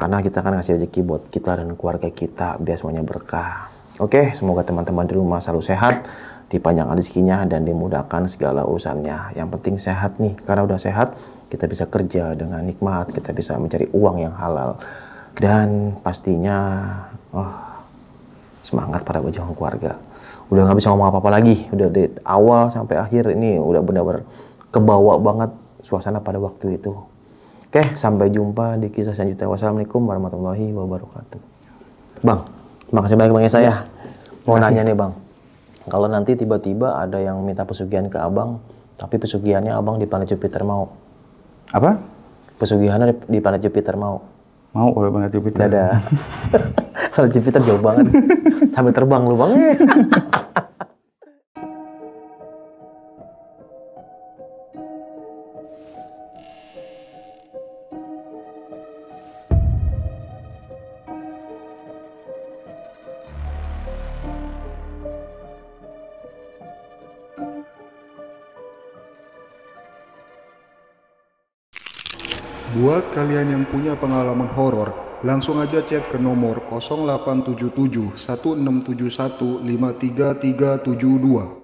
Karena kita kan ngasih rezeki buat kita dan keluarga kita biar semuanya berkah. Oke, semoga teman-teman di rumah selalu sehat, dipanjangkan rezekinya dan dimudahkan segala urusannya. Yang penting sehat nih. Karena udah sehat, kita bisa kerja dengan nikmat, kita bisa mencari uang yang halal. Dan pastinya semangat para pejuang keluarga. Udah nggak bisa ngomong apa-apa lagi. Udah dari awal sampai akhir ini udah benar-benar kebawa banget suasana pada waktu itu. Oke, sampai jumpa di kisah selanjutnya. Wassalamualaikum warahmatullahi wabarakatuh. Bang, makasih banyak Bang Esa ya. Mau nanya nih Bang, kalau nanti tiba-tiba ada yang minta pesugihan ke Abang, tapi pesugihannya Abang di planet Jupiter mau? Apa? Pesugihannya di planet Jupiter mau? Mau oleh planet Jupiter. Dadah. Planet Jupiter jauh banget. Sambil terbang lu Bang. Buat kalian yang punya pengalaman horor, langsung aja chat ke nomor 0877 1671 53372.